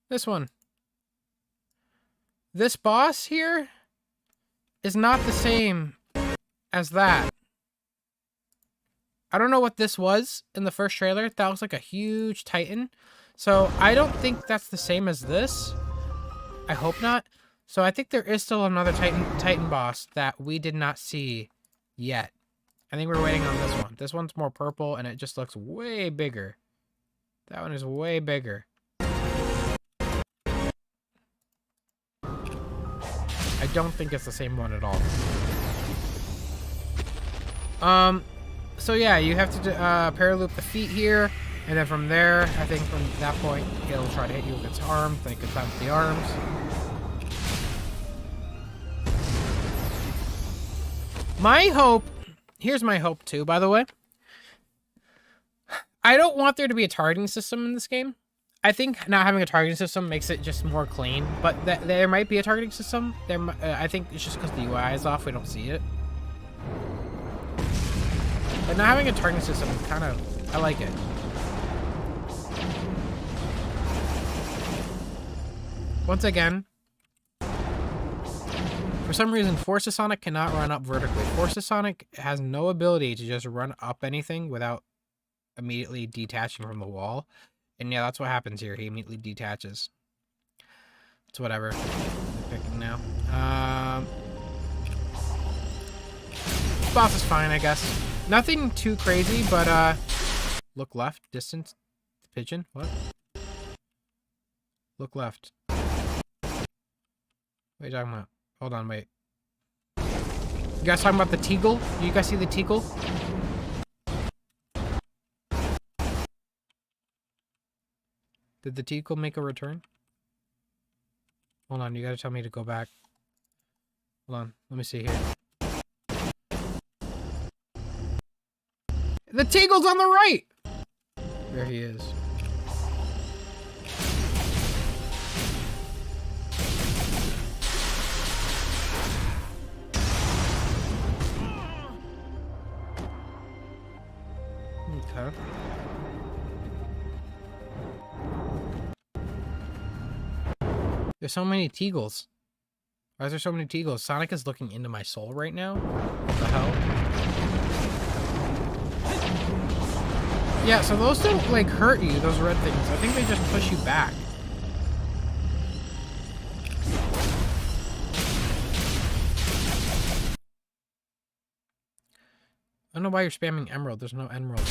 this one. This boss here is not the same as that. I don't know what this was in the first trailer. That was like a huge Titan. So I don't think that's the same as this. I hope not. So I think there is still another Titan boss that we did not see yet. I think we're waiting on this one. This one's more purple and it just looks way bigger. That one is way bigger. I don't think it's the same one at all. So yeah, you have to paraloop the feet here, and then from there, I think from that point, it'll try to hit you with its arms, then it can time with the arms. My hope, here's my hope too, by the way. I don't want there to be a targeting system in this game. I think not having a targeting system makes it just more clean, but there might be a targeting system. I think it's just because the UI is off, we don't see it. But not having a targeting system, kind of, I like it. Once again, for some reason, Forces Sonic cannot run up vertically. Forces Sonic has no ability to just run up anything without immediately detaching from the wall. And yeah, that's what happens here. He immediately detaches. It's whatever. I'm picking now. This boss is fine, I guess. Nothing too crazy, but look left, distance, pigeon, what? Look left. What are you talking about? Hold on, wait. You guys talking about the Teagle? Do you guys see the Teagle? Did the Teagle make a return? Hold on, you gotta tell me to go back. Hold on, let me see here. The Teagle's on the right! There he is. Okay. There's so many Teagles. Why is there so many Teagles? Sonic is looking into my soul right now? What the hell? Yeah, so those don't, like, hurt you, those red things. I think they just push you back. I don't know why you're spamming emerald. There's no emerald.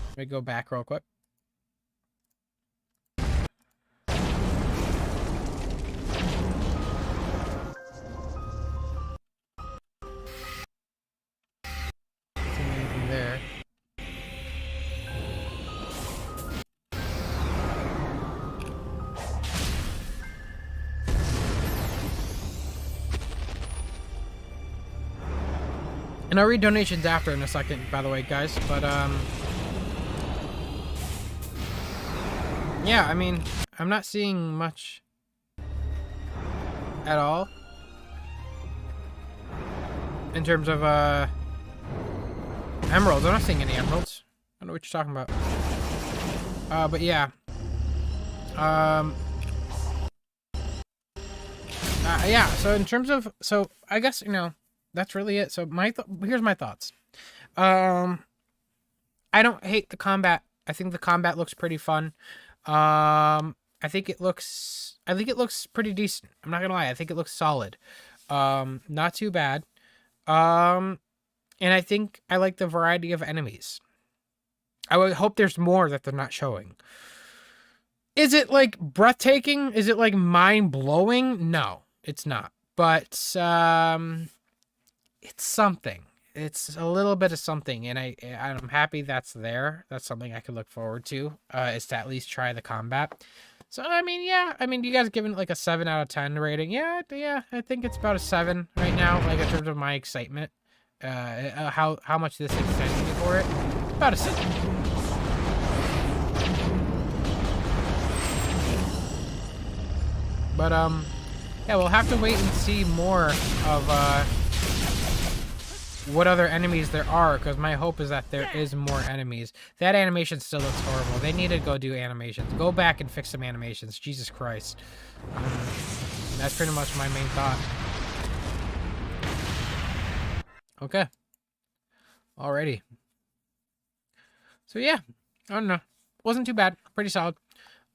Let me go back real quick. Anything there? And I'll read donations after in a second, by the way, guys. But, yeah, I mean, I'm not seeing much at all in terms of, emeralds. I'm not seeing any emeralds. I don't know what you're talking about. But yeah. Yeah, so in terms of, so I guess, you know, that's really it. So here's my thoughts. I don't hate the combat. I think the combat looks pretty fun. I think it looks pretty decent. I'm not gonna lie. I think it looks solid. Not too bad. And I think I like the variety of enemies. I would hope there's more that they're not showing. Is it like breathtaking? Is it like mind-blowing? No, it's not. But it's something. It's a little bit of something, and I'm happy that's there. That's something I could look forward to. Is to at least try the combat. So I mean, yeah. I mean, you guys giving it like a 7 out of 10 rating? Yeah. I think it's about a 7 right now, like in terms of my excitement. How much this excites me for it? About a 7. But yeah, we'll have to wait and see more of what other enemies there are, because my hope is that there is more enemies. That animation still looks horrible. They need to go do animations. Go back and fix some animations. Jesus Christ. That's pretty much my main thought. Okay. Alrighty. So yeah, I don't know. Wasn't too bad. Pretty solid.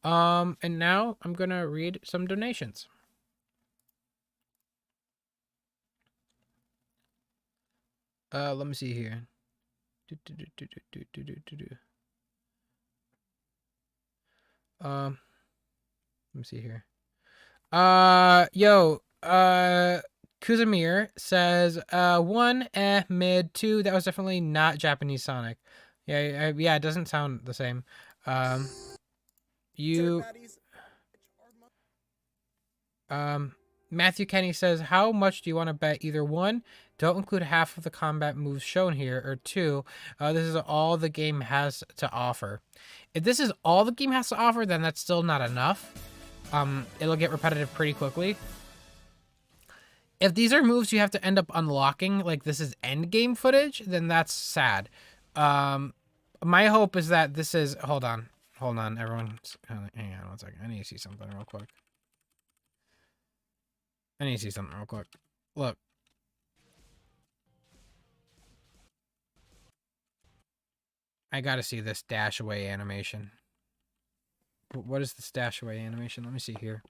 And now I'm gonna read some donations. Let me see here. Let me see here. Kuzamir says, 1, mid, 2, that was definitely not Japanese Sonic. Yeah, yeah, it doesn't sound the same. Matthew Kenny says, how much do you want to bet? Either 1, don't include half of the combat moves shown here, or 2, this is all the game has to offer. If this is all the game has to offer, then that's still not enough. It'll get repetitive pretty quickly. If these are moves you have to end up unlocking, like this is end game footage, then that's sad. My hope is that this is, hold on, everyone, hang on 1 second. I need to see something real quick. Look. I gotta see this dash away animation. What is this dash away animation? Let me see here.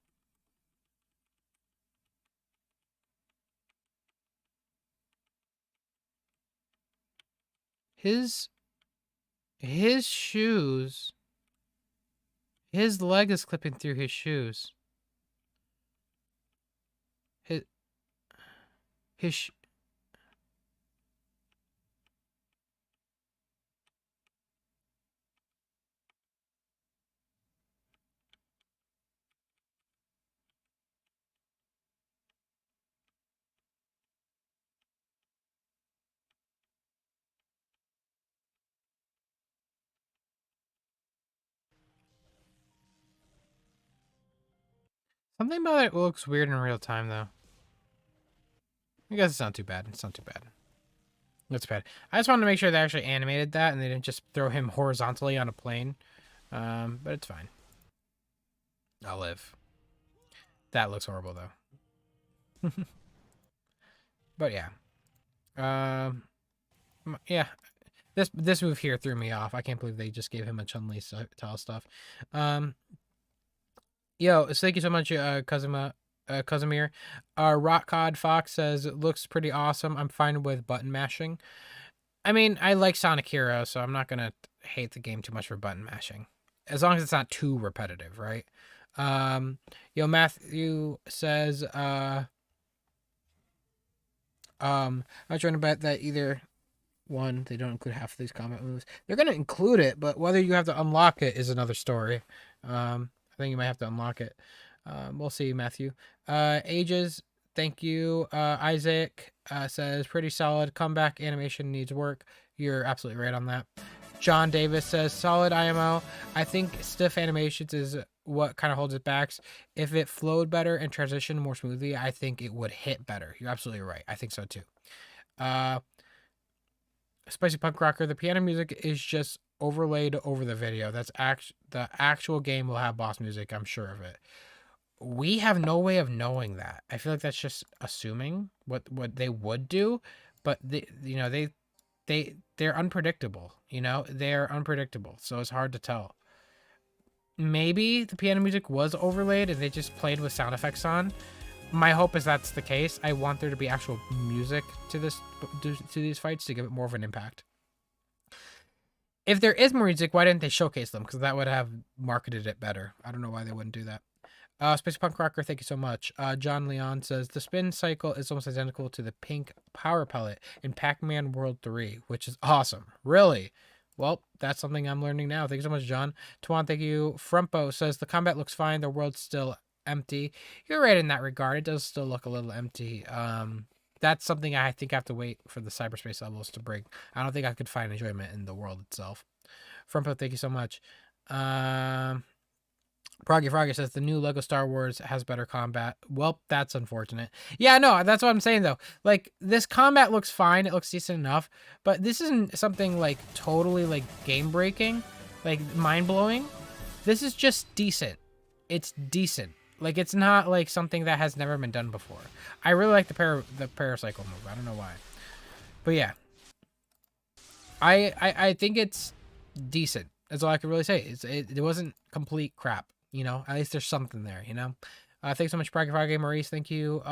His shoes. His leg is clipping through his shoes. His something about it looks weird in real time, though. I guess it's not too bad. That's bad. I just wanted to make sure they actually animated that and they didn't just throw him horizontally on a plane. But it's fine. I'll live. That looks horrible though. But yeah. Yeah. This move here threw me off. I can't believe they just gave him a Chun-Li style stuff. Yo, so thank you so much, Casimir. Rock Cod Fox says it looks pretty awesome. I'm fine with button mashing. I mean, I like Sonic Hero, so I'm not gonna hate the game too much for button mashing, as long as it's not too repetitive, right? Yo, Matthew says, I'm trying to bet that either one, they don't include half of these combat moves. They're gonna include it, but whether you have to unlock it is another story. I think you might have to unlock it. We'll see, Matthew. Ages, thank you. Isaac says, pretty solid. Comeback animation needs work. You're absolutely right on that. John Davis says, solid IMO. I think stiff animations is what kind of holds it back. If it flowed better and transitioned more smoothly, I think it would hit better. You're absolutely right. I think so too. Spicy Punk Rocker, the piano music is just overlaid over the video. That's the actual game will have boss music, I'm sure of it. We have no way of knowing that. I feel like that's just assuming what they would do, but they're unpredictable. They're unpredictable, so it's hard to tell. Maybe the piano music was overlaid and they just played with sound effects on. My hope is that's the case. I want there to be actual music to these fights to give it more of an impact. If there is more music, why didn't they showcase them? Because that would have marketed it better. I don't know why they wouldn't do that. Space Punk Rocker, thank you so much. John Leon says, the spin cycle is almost identical to the pink power pellet in Pac-Man World 3, which is awesome. Really? Well, that's something I'm learning now. Thank you so much, John. Tuan, thank you. Frumpo says, the combat looks fine. The world's still empty. You're right in that regard. It does still look a little empty. That's something I think I have to wait for the cyberspace levels to break. I don't think I could find enjoyment in the world itself. Frumpo, thank you so much. Froggy says the new Lego Star Wars has better combat. Well, that's unfortunate. Yeah, no, that's what I'm saying though. Like, this combat looks fine. It looks decent enough, but this isn't something like totally like game breaking, like mind blowing. This is just decent. It's decent. Like, it's not like something that has never been done before. I really like the paracycle move. I don't know why, but yeah, I think it's decent. That's all I can really say. It wasn't complete crap. At least there's something there, Thanks so much, Froggy Maurice. Thank you.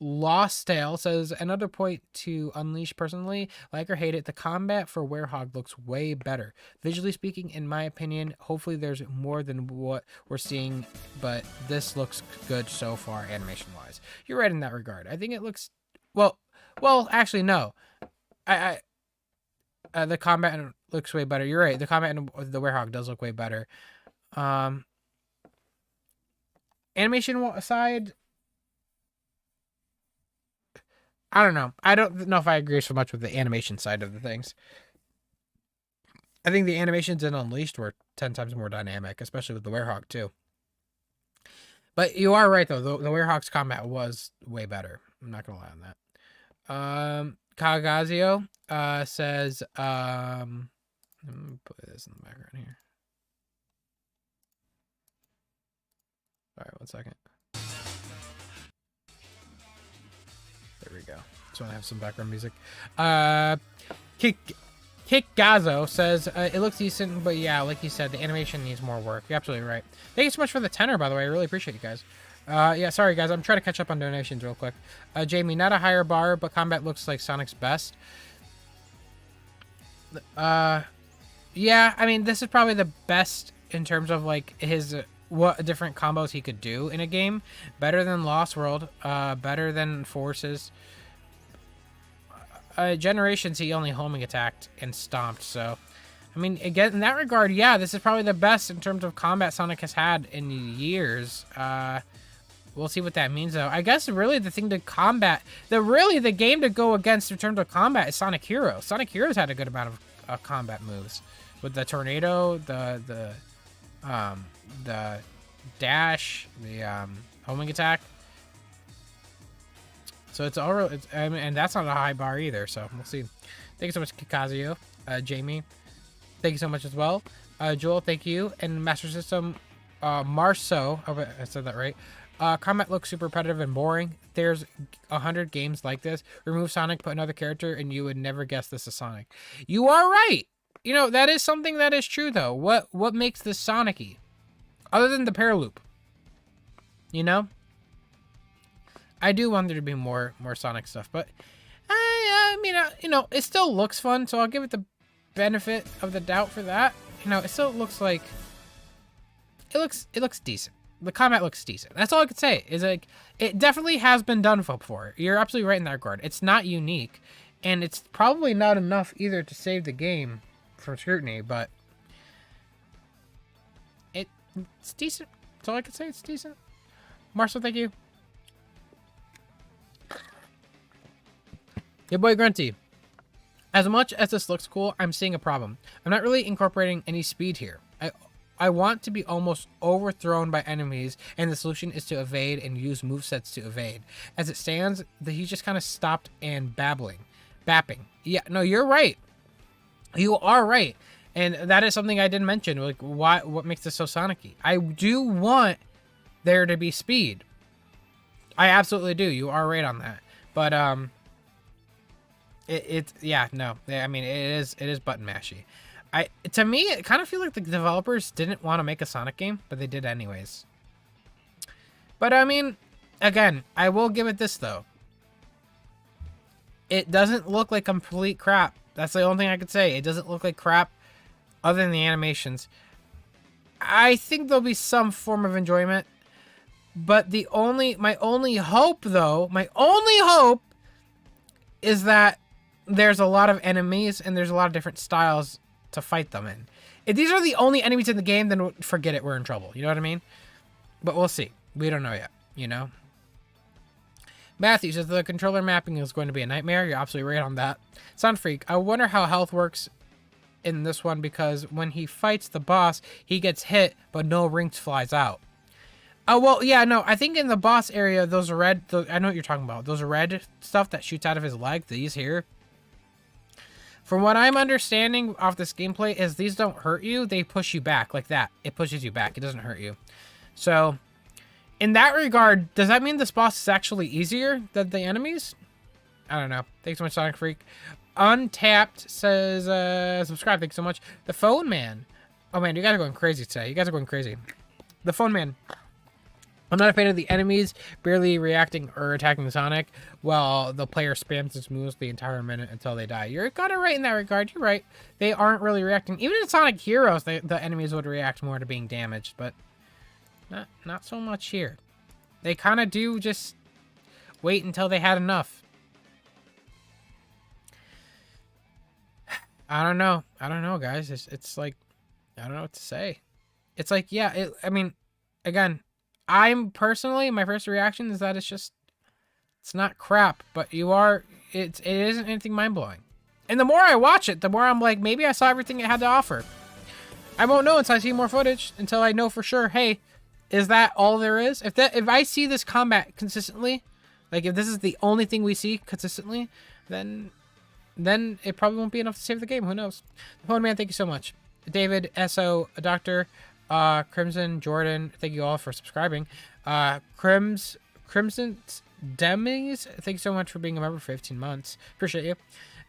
Lost Tale says, another point to Unleash personally, like or hate it, the combat for Werehog looks way better. Visually speaking, in my opinion, hopefully there's more than what we're seeing, but this looks good so far, animation-wise. You're right in that regard. I think it looks, well, actually, no. The combat looks way better. You're right. The combat in the Werehog does look way better. Animation side, I don't know. I don't know if I agree so much with the animation side of the things. I think the animations in Unleashed were 10 times more dynamic, especially with the Werehog too. But you are right though. The Werehog's combat was way better. I'm not gonna lie on that. Kagazio says, let me put this in the background here. All right, 1 second. There we go. Just want to have some background music. Kick Gazo says, it looks decent, but yeah, like you said, the animation needs more work. You're absolutely right. Thank you so much for the tenor, by the way. I really appreciate you guys. Yeah, sorry, guys. I'm trying to catch up on donations real quick. Jamie, not a higher bar, but combat looks like Sonic's best. Yeah, I mean, this is probably the best in terms of, like, his... what different combos he could do in a game. Better than Lost World, better than Forces. Generations he only homing attacked and stomped, so I mean, again, in that regard, yeah, this is probably the best in terms of combat Sonic has had in years. We'll see what that means though. I guess really the thing to combat, the game to go against in terms of combat is Sonic Heroes. Sonic Heroes had a good amount of combat moves with the tornado, the dash, the homing attack. So it's all, I mean, and that's not a high bar either. So we'll see. Thank you so much, Kikazio. Jamie, thank you so much as well. Joel, thank you. And Master System, Marceau, oh, I said that right. Combat looks super repetitive and boring. There's 100 games like this. Remove Sonic, put another character, and you would never guess this is Sonic. You are right. You know, that is something that is true, though. What makes this Sonic-y? Other than the Paraloop. You know? I do want there to be more Sonic stuff, but I mean, you know, it still looks fun, so I'll give it the benefit of the doubt for that. You know, it still looks like it looks decent. The combat looks decent. That's all I could say. Is like it definitely has been done before. You're absolutely right in that regard. It's not unique, and it's probably not enough either to save the game from scrutiny, but it's decent. That's all I could say. It's decent. Marcel, thank you. Your boy Grunty. As much as this looks cool, I'm seeing a problem. I'm not really incorporating any speed here. I want to be almost overthrown by enemies, and the solution is to evade and use movesets to evade. As it stands, he just kind of stopped and bapping. Yeah, no, you're right. You are right. And that is something I didn't mention. Like, what makes this so Sonic-y? I do want there to be speed. I absolutely do. You are right on that. But, yeah, no. I mean, it is button mashy. To me, it kind of feels like the developers didn't want to make a Sonic game, but they did anyways. But I mean, again, I will give it this though. It doesn't look like complete crap. That's the only thing I could say. It doesn't look like crap other than the animations. I think there'll be some form of enjoyment, but my only hope is that there's a lot of enemies and there's a lot of different styles to fight them in. If these are the only enemies in the game, then forget it, we're in trouble. You know what I mean? But we'll see. We don't know yet, you know? Matthew says the controller mapping is going to be a nightmare. You're absolutely right on that. Sound Freak, I wonder how health works in this one, because when he fights the boss, he gets hit, but no rings flies out. Oh, well, yeah, no, I think in the boss area, those red, I know what you're talking about. Those red stuff that shoots out of his leg, these here. From what I'm understanding off this gameplay is these don't hurt you. They push you back like that. It pushes you back. It doesn't hurt you. So in that regard, does that mean this boss is actually easier than the enemies? I don't know. Thanks so much, Sonic Freak. Untapped says, subscribe. Thanks so much. The Phone Man. Oh man, you guys are going crazy today. You guys are going crazy. The Phone Man. I'm not a fan of the enemies barely reacting or attacking the Sonic while the player spams its moves the entire minute until they die. You're kind of right in that regard. You're right. They aren't really reacting. Even in Sonic Heroes, the enemies would react more to being damaged, but not so much here. They kind of do just wait until they had enough. I don't know. I don't know, guys. It's like, I don't know what to say. It's like, yeah, I mean, again, I'm personally, my first reaction is that it's not crap, but it isn't anything mind-blowing. And the more I watch it, the more I'm like, maybe I saw everything it had to offer. I won't know until I see more footage, until I know for sure, hey, is that all there is? If I see this combat consistently, like if this is the only thing we see consistently, then it probably won't be enough to save the game. Who knows? The Phone Man, thank you so much. David, SO, Doctor, Crimson, Jordan, thank you all for subscribing. Crimson Demis, thank you so much for being a member for 15 months. Appreciate you.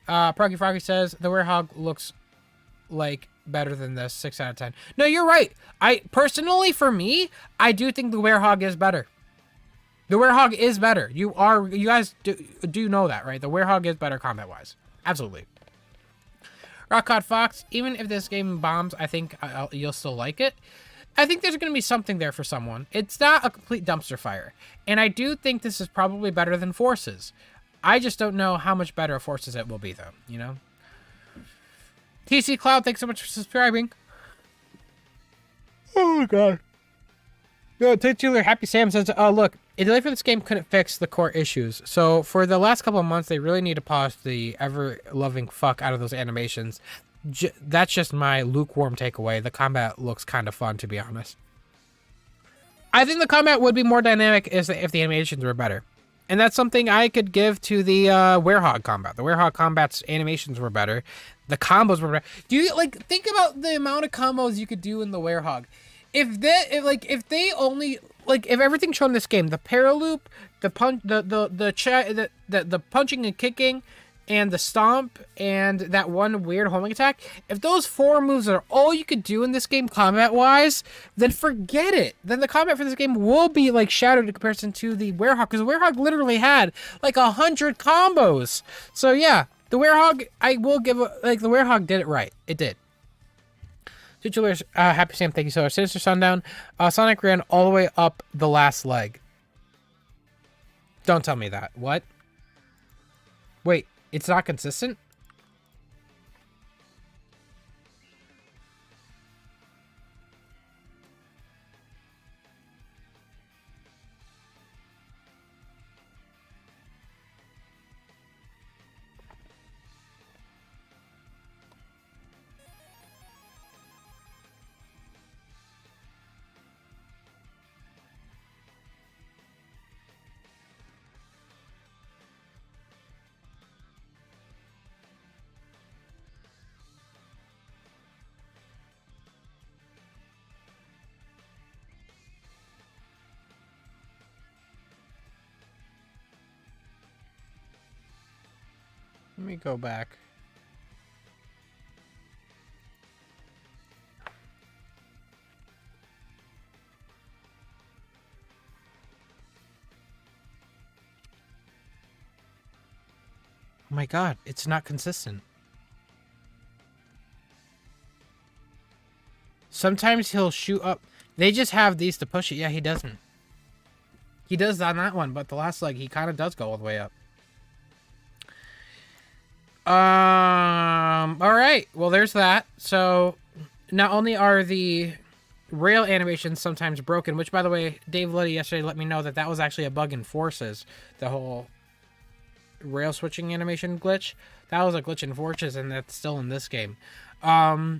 Proggy Froggy says the Werehog looks like better than this. 6 out of 10. No, you're right. I personally, for me, I do think the Werehog is better. The Werehog is better. You guys do know that, right? The Werehog is better combat wise. Absolutely. Rockcod Fox, even if this game bombs, I think you'll still like it. I think there's going to be something there for someone. It's not a complete dumpster fire. And I do think this is probably better than Forces. I just don't know how much better Forces it will be, though, you know? TC Cloud, thanks so much for subscribing. Oh, God. No, titular Happy Sam says, oh, look, a delay for this game couldn't fix the core issues. So for the last couple of months, they really need to pause the ever-loving fuck out of those animations. That's just my lukewarm takeaway. The combat looks kind of fun, to be honest. I think the combat would be more dynamic if the animations were better. And that's something I could give to the Werehog combat. The Werehog combat's animations were better. The combos were better. Do you like think about the amount of combos you could do in the Werehog? If they only like if everything shown in this game, the paraloop, the punch, the punching and kicking, and the stomp, and that one weird homing attack, if those 4 moves are all you could do in this game combat-wise, then forget it. Then the combat for this game will be, like, shattered in comparison to the Werehog, because the Werehog literally had, like, 100 combos. So, yeah, the Werehog, I will give, the Werehog did it right. It did. Titulars, Happy Sam, thank you so much. Sinister Sundown, Sonic ran all the way up the last leg. Don't tell me that. What? Wait. It's not consistent? Let me go back. Oh my god, it's not consistent. Sometimes he'll shoot up. They just have these to push it. Yeah, he doesn't. He does on that one, but the last leg, he kind of does go all the way up. All right. Well, there's that. So, not only are the rail animations sometimes broken, which, by the way, Dave Luddy yesterday let me know that that was actually a bug in Forces, the whole rail switching animation glitch. That was a glitch in Forces, and that's still in this game. Yeah,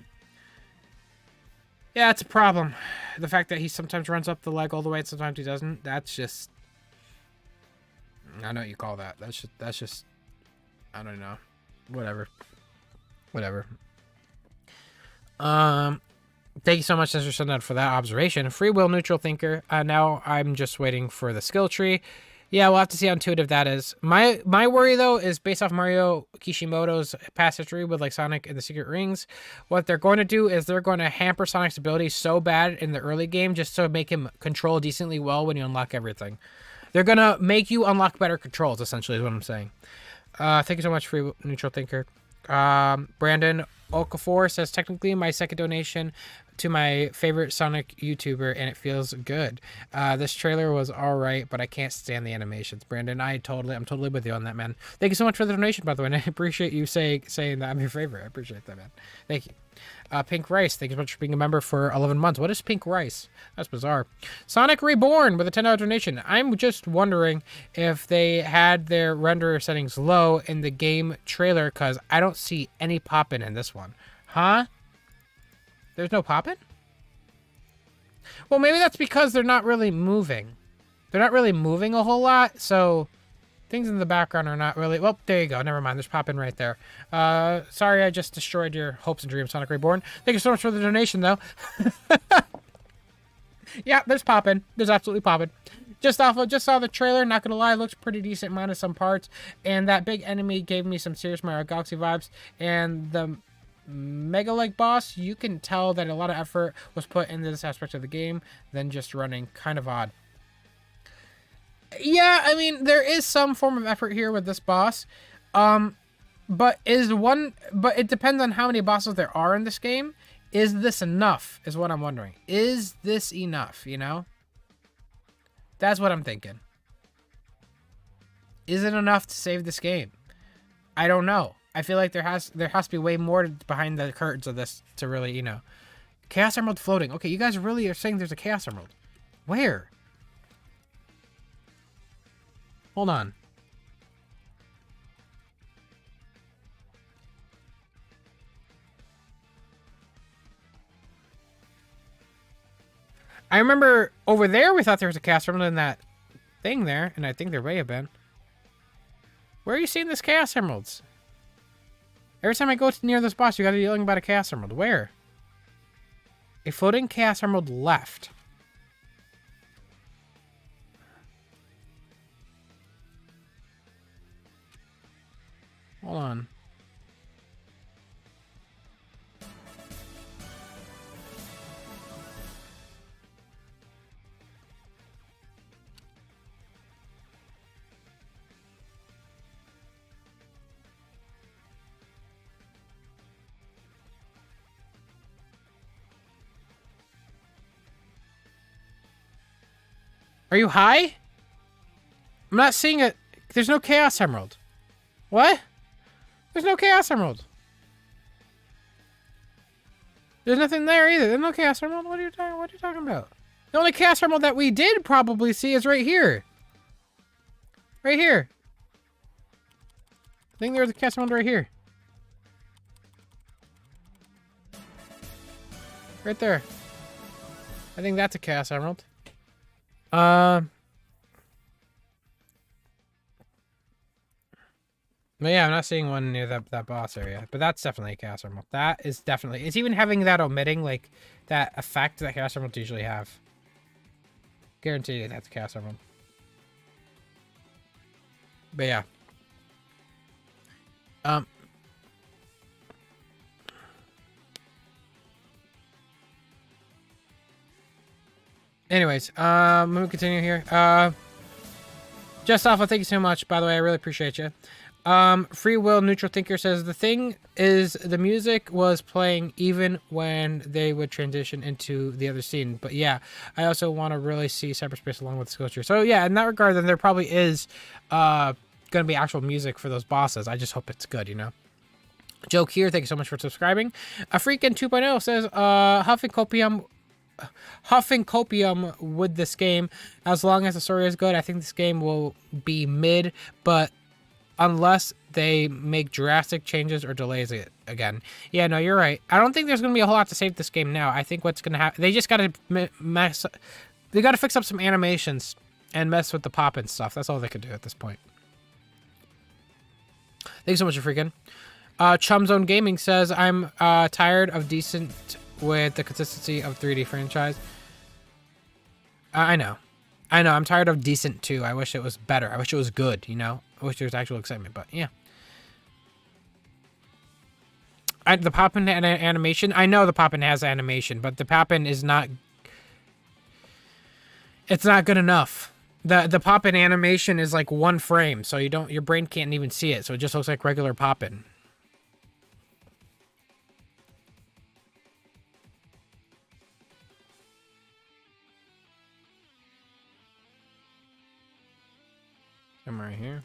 it's a problem. The fact that he sometimes runs up the leg all the way and sometimes he doesn't, that's just... I know what you call that. That's just... I don't know. Whatever. Thank you so much, Mr. Sundown, for that observation. Free will neutral thinker. Now I'm just waiting for the skill tree. Yeah, we'll have to see how intuitive that is. My worry, though, is based off Mario Kishimoto's past history with, like, Sonic and the Secret Rings. What they're going to do is they're going to hamper Sonic's ability so bad in the early game just to make him control decently well when you unlock everything. They're going to make you unlock better controls, essentially, is what I'm saying. Thank you so much, Free Neutral Thinker. Brandon Okafor says, technically my second donation to my favorite Sonic YouTuber, and it feels good. This trailer was all right, but I can't stand the animations. Brandon, I'm totally with you on that, man. Thank you so much for the donation, by the way, and I appreciate you saying that I'm your favorite. I appreciate that, man. Thank you. Pink Rice, thank you so much for being a member for 11 months. What is Pink Rice? That's bizarre. Sonic Reborn with a $10 donation. I'm just wondering if they had their renderer settings low in the game trailer, because I don't see any poppin' in this one. Huh? There's no poppin'? Well, maybe that's because they're not really moving. They're not really moving a whole lot, so... things in the background are not really... Well, there you go. Never mind. There's poppin' right there. Sorry I just destroyed your hopes and dreams, Sonic Reborn. Thank you so much for the donation, though. Yeah, there's poppin'. There's absolutely poppin'. Just saw the trailer. Not gonna lie, looks pretty decent minus some parts. And that big enemy gave me some serious Mario Galaxy vibes. And the Mega Leg boss, you can tell that a lot of effort was put into this aspect of the game than just running. Kind of odd. Yeah, I mean, there is some form of effort here with this boss. But it depends on how many bosses there are in this game. Is this enough, is what I'm wondering. Is this enough, you know? That's what I'm thinking. Is it enough to save this game? I don't know. I feel like there has to be way more behind the curtains of this to really, you know. Chaos Emerald floating. Okay, you guys really are saying there's a Chaos Emerald. Where? Hold on. I remember over there we thought there was a Chaos Emerald in that thing there, and I think there may have been. Where are you seeing this Chaos Emeralds? Every time I go near this boss, you gotta be yelling about a Chaos Emerald. Where? A floating Chaos Emerald left. Hold on. Are you high? I'm not seeing it. There's no Chaos Emerald. What? There's no Chaos Emerald. There's nothing there either. There's no Chaos Emerald. What are you talking about? The only Chaos Emerald that we did probably see is right here. Right here. I think there's a Chaos Emerald right here. Right there. I think that's a Chaos Emerald. But yeah, I'm not seeing one near that boss area. But that's definitely a Chaos Emerald. That is definitely... It's even having that omitting, like, that effect that Chaos Emeralds usually have. Guaranteed that's a Chaos Emerald. But yeah. Anyways, let me continue here. Just Alpha, thank you so much. By the way, I really appreciate you. Free Will Neutral Thinker says, the thing is the music was playing even when they would transition into the other scene. But yeah, I also want to really see cyberspace along with the sculpture. So yeah, in that regard, then there probably is going to be actual music for those bosses. I just hope it's good, you know? Joke here, thank you so much for subscribing. A Freakin' 2.0 says, huffing copium with this game. As long as the story is good, I think this game will be mid, but unless they make drastic changes or delays it again. Yeah, no, you're right. I don't think there's going to be a whole lot to save this game now. I think what's going to happen, they just got to they got to fix up some animations and mess with the pop and stuff. That's all they could do at this point. Thanks so much for freaking. Chum Zone Gaming says, I'm tired of decent with the consistency of 3D franchise. I know. I'm tired of decent too. I wish it was better. I wish it was good, you know? I wish there was actual excitement, but yeah. The pop-in animation, I know the pop-in has animation, but the pop-in is not... It's not good enough. The pop-in animation is like 1 frame, so your brain can't even see it, so it just looks like regular pop-in. I'm right here.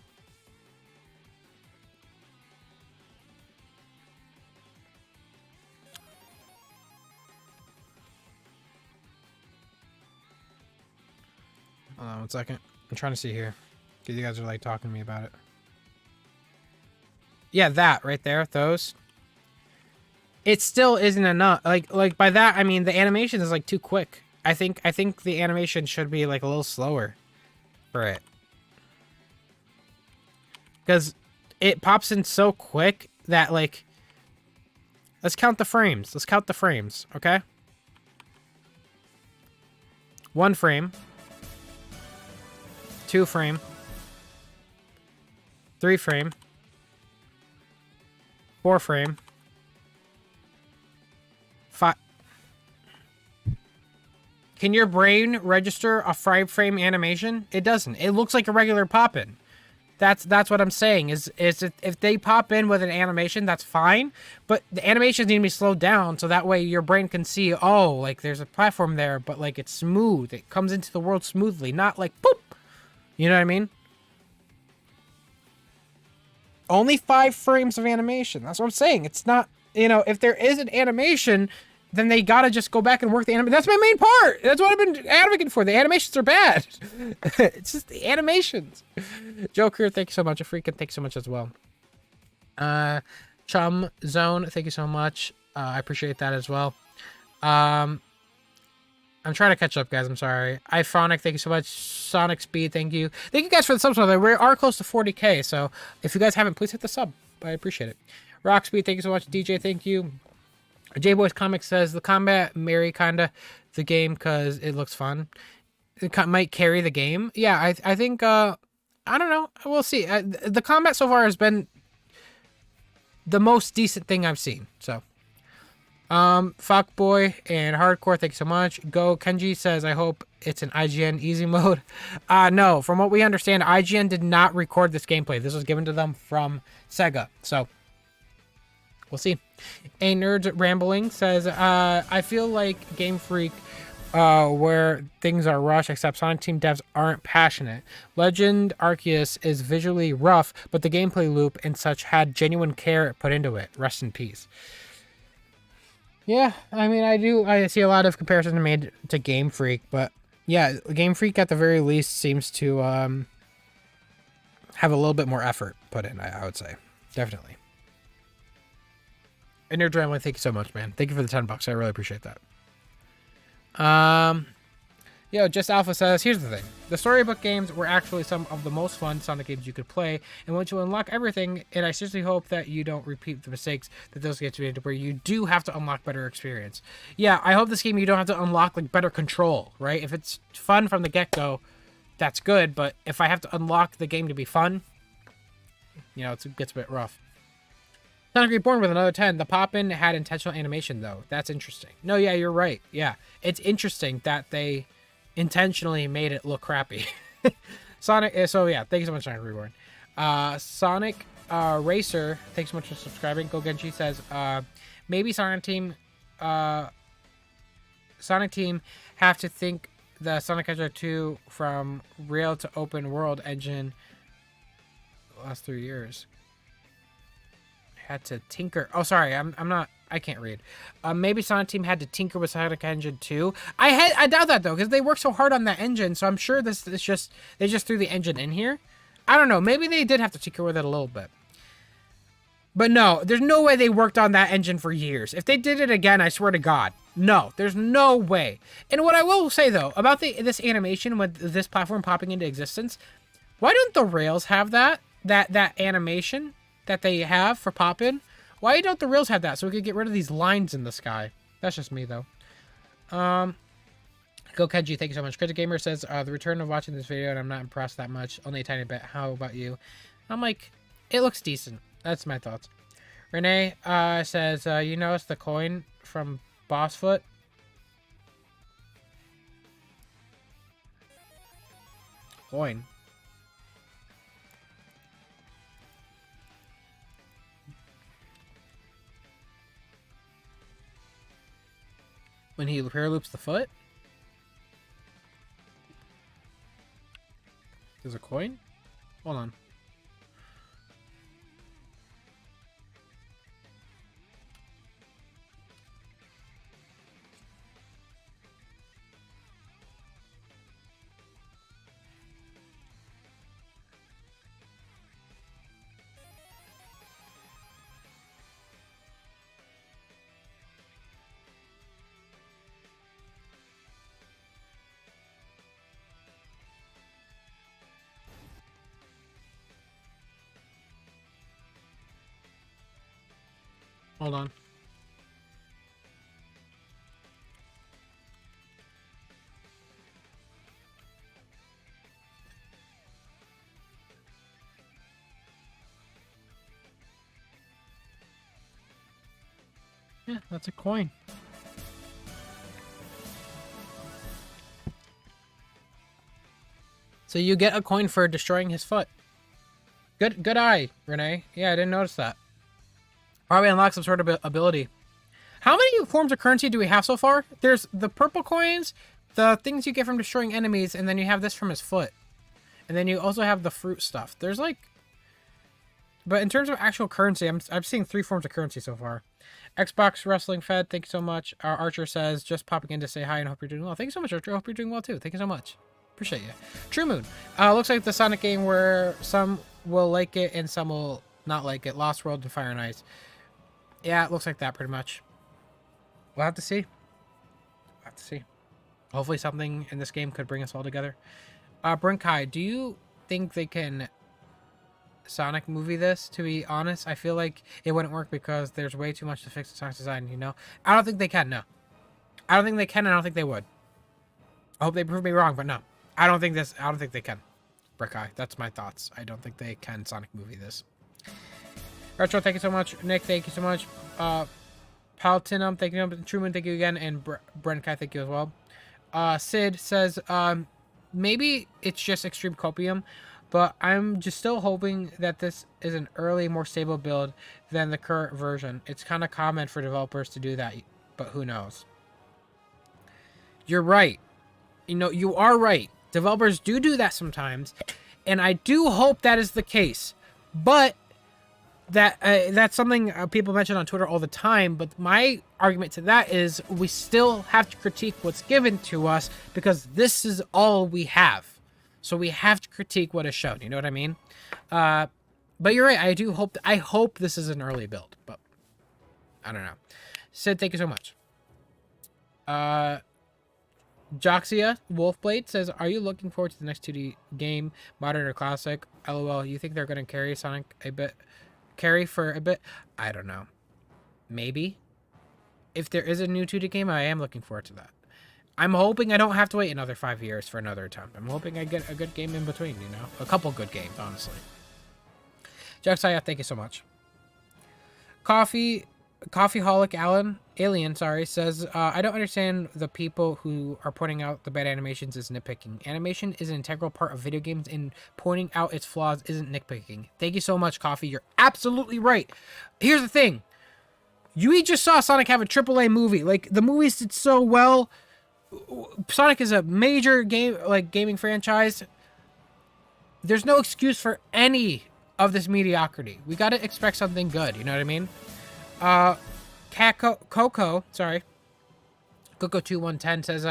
Hold on 1 second. I'm trying to see here. Because you guys are like talking to me about it. Yeah, that right there. Those. It still isn't enough. Like by that I mean the animation is like too quick. I think the animation should be like a little slower for it. Because it pops in so quick that, like... Let's count the frames. Let's count the frames, okay? 1 frame. 2 frame. 3 frame. 4 frame. 5... Can your brain register a 5 frame animation? It doesn't. It looks like a regular pop-in. That's what I'm saying, is if they pop in with an animation, that's fine, but the animations need to be slowed down so that way your brain can see, oh, like there's a platform there, but like it's smooth. It comes into the world smoothly, not like poop. You know what I mean? Only 5 frames of animation. That's what I'm saying. It's not, you know, if there is an animation, then they gotta just go back and work the animation. That's my main part. That's what I've been advocating for. The animations are bad. It's just the animations. Joker, thank you so much. A freaking thank you so much as well. Chum Zone, thank you so much. I appreciate that as well. I'm trying to catch up, guys. I'm sorry. iPhonic, thank you so much. Sonic Speed, thank you. Thank you guys for the subs. We are close to 40K, so if you guys haven't, please hit the sub. I appreciate it. Rock Speed, thank you so much. DJ, thank you. J-Boys Comics says, the combat marry kinda the game because it looks fun. It might carry the game. Yeah, I think, I don't know. We'll see. The combat so far has been the most decent thing I've seen, so. Fuckboy and Hardcore, thank you so much. Go Kenji says, I hope it's an IGN easy mode. No, from what we understand, IGN did not record this gameplay. This was given to them from Sega, so we'll see. A Nerd Rambling says, I feel like Game Freak, where things are rushed, except Sonic Team devs aren't passionate. Legend Arceus is visually rough, but the gameplay loop and such had genuine care put into it. Rest in peace. Yeah, I mean, I see a lot of comparisons made to Game Freak, but yeah, Game Freak at the very least seems to have a little bit more effort put in, I would say. Definitely. And Nerd Rambling, thank you so much, man. Thank you for the $10. I really appreciate that. Just Alpha says, here's the thing. The storybook games were actually some of the most fun Sonic games you could play, and once you unlock everything, and I seriously hope that you don't repeat the mistakes that those games made, where you do have to unlock better experience. Yeah, I hope this game you don't have to unlock like better control, right? If it's fun from the get-go, that's good, but if I have to unlock the game to be fun, it gets a bit rough. Sonic Reborn with another 10. The pop-in had intentional animation, though. That's interesting. No, yeah, you're right. Yeah, it's interesting that they intentionally made it look crappy. Sonic, so yeah, thank you so much, Sonic Reborn. Sonic Racer, thanks so much for subscribing. Go Genji says, maybe Sonic Team have to think the Sonic Hedgehog 2 from rail to open world engine the last 3 years. Had to tinker. Oh, sorry, I can't read. Maybe Sonic Team had to tinker with Sonic Engine 2. I doubt that though, because they worked so hard on that engine. So I'm sure this is just they just threw the engine in here. I don't know. Maybe they did have to tinker with it a little bit. But no, there's no way they worked on that engine for years. If they did it again, I swear to God, no, there's no way. And what I will say though about this animation with this platform popping into existence, why don't the rails have that animation that they have for pop-in? Why don't the rails have that so we could get rid of these lines in the sky? That's just me though. Go Kenji, thank you so much. Critic Gamer says, the return of watching this video and I'm not impressed that much, only a tiny bit. How about you? I'm like, it looks decent. That's my thoughts. Renee says, you noticed the coin from Bossfoot? Coin? When he repair loops the foot? There's a coin? Hold on. Hold on. Yeah, that's a coin. So you get a coin for destroying his foot. Good eye, Renee. Yeah, I didn't notice that. Probably unlock some sort of ability. How many forms of currency do we have so far? There's the purple coins, the things you get from destroying enemies, and then you have this from his foot. And then you also have the fruit stuff. There's like... But in terms of actual currency, I'm seeing 3 forms of currency so far. Xbox Wrestling Fed, thank you so much. Archer says, just popping in to say hi and hope you're doing well. Thank you so much, Archer. I hope you're doing well too. Thank you so much. Appreciate you. True Moon. Looks like the Sonic game where some will like it and some will not like it. Lost World and Fire and Ice. Yeah, it looks like that pretty much. We'll have to see. We'll have to see. Hopefully something in this game could bring us all together. Brinkai, do you think they can Sonic movie this? To be honest, I feel like it wouldn't work because there's way too much to fix the Sonic design, you know? I don't think they can, no. I don't think they can, and I don't think they would. I hope they prove me wrong, but no. I don't think they can. Brinkai, that's my thoughts. I don't think they can Sonic movie this. Retro, thank you so much. Nick, thank you so much. Palatinum, thank you. Truman, thank you again. And Brenkai, thank you as well. Sid says, maybe it's just extreme copium, but I'm just still hoping that this is an early, more stable build than the current version. It's kind of common for developers to do that, but who knows? You're right. You know, you are right. Developers do that sometimes, and I do hope that is the case. But that's something people mention on Twitter all the time. But my argument to that is we still have to critique what's given to us because this is all we have. So we have to critique what is shown. You know what I mean? But you're right. I hope this is an early build, but I don't know. Sid, thank you so much. Joxia Wolfblade says, are you looking forward to the next 2D game, modern or classic? LOL, you think they're going to carry Sonic for a bit? I don't know. Maybe. If there is a new 2D game, I am looking forward to that. I'm hoping I don't have to wait another 5 years for another attempt. I'm hoping I get a good game in between, you know? A couple good games, honestly. Joxia, thank you so much. Coffeeholic Alien, says, I don't understand the people who are pointing out the bad animations as nitpicking. Animation is an integral part of video games, and pointing out its flaws isn't nitpicking. Thank you so much, Coffee. You're absolutely right. Here's the thing. You just saw Sonic have a AAA movie. Like, the movies did so well. Sonic is a major gaming franchise. There's no excuse for any of this mediocrity. We gotta expect something good, you know what I mean? Coco2110 says,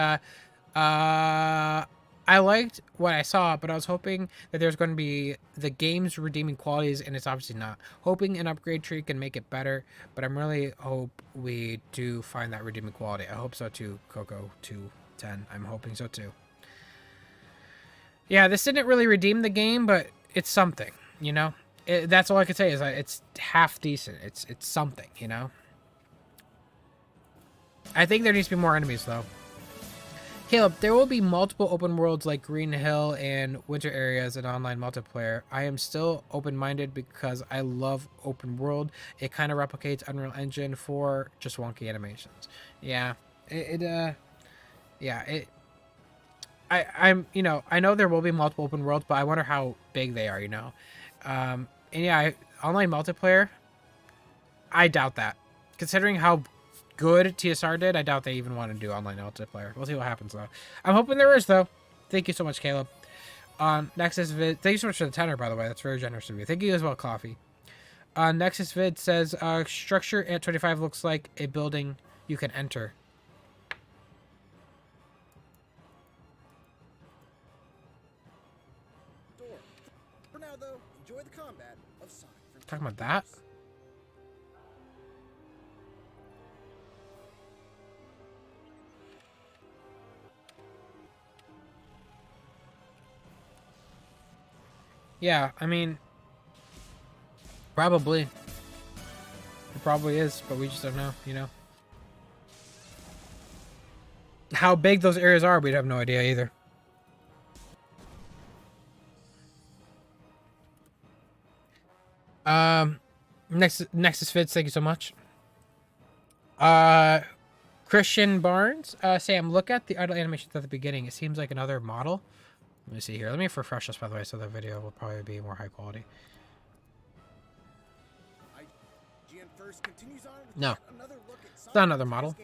I liked what I saw, but I was hoping that there's going to be the game's redeeming qualities, and it's obviously not. Hoping an upgrade tree can make it better, but I'm really hope we do find that redeeming quality. I hope so too, Coco210. I'm hoping so too. Yeah, this didn't really redeem the game, but it's something, you know? That's all I could say is it's half decent. It's something, you know? I think there needs to be more enemies, though. Caleb, there will be multiple open worlds like Green Hill and Winter Areas and online multiplayer. I am still open-minded because I love open world. It kind of replicates Unreal Engine 4, just wonky animations. Yeah, I'm, you know, I know there will be multiple open worlds, but I wonder how big they are, you know? And yeah, online multiplayer, I doubt that. Considering how good TSR did, I doubt they even want to do online multiplayer. We'll see what happens, though. I'm hoping there is, though. Thank you so much, Caleb. Nexus Vid, thank you so much for the tenor, by the way. That's very generous of you. Thank you as well, Coffee. Nexus Vid says, structure at 25 looks like a building you can enter. For now, though, enjoy the combat of Sonic. Talking about that? Yeah, I mean, probably. It probably is, but we just don't know, you know? How big those areas are, we'd have no idea either. Nexus Fits, thank you so much. Christian Barnes, Sam, look at the idle animations at the beginning. It seems like another model. Let me see here. Let me refresh this, by the way, so the video will probably be more high quality. No, it's not another model.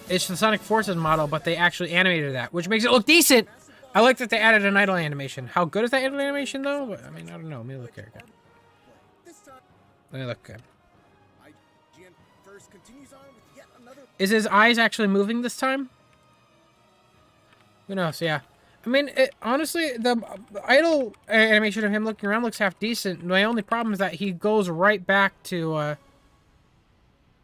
It's the Sonic Forces model, but they actually animated that, which makes it look decent. I like that they added an idle animation. How good is that idle animation, though? I mean, I don't know. Let me look here again. Let me look again. Is his eyes actually moving this time? Who knows? Yeah. I mean, honestly, the idle animation of him looking around looks half decent. My only problem is that he goes right back to...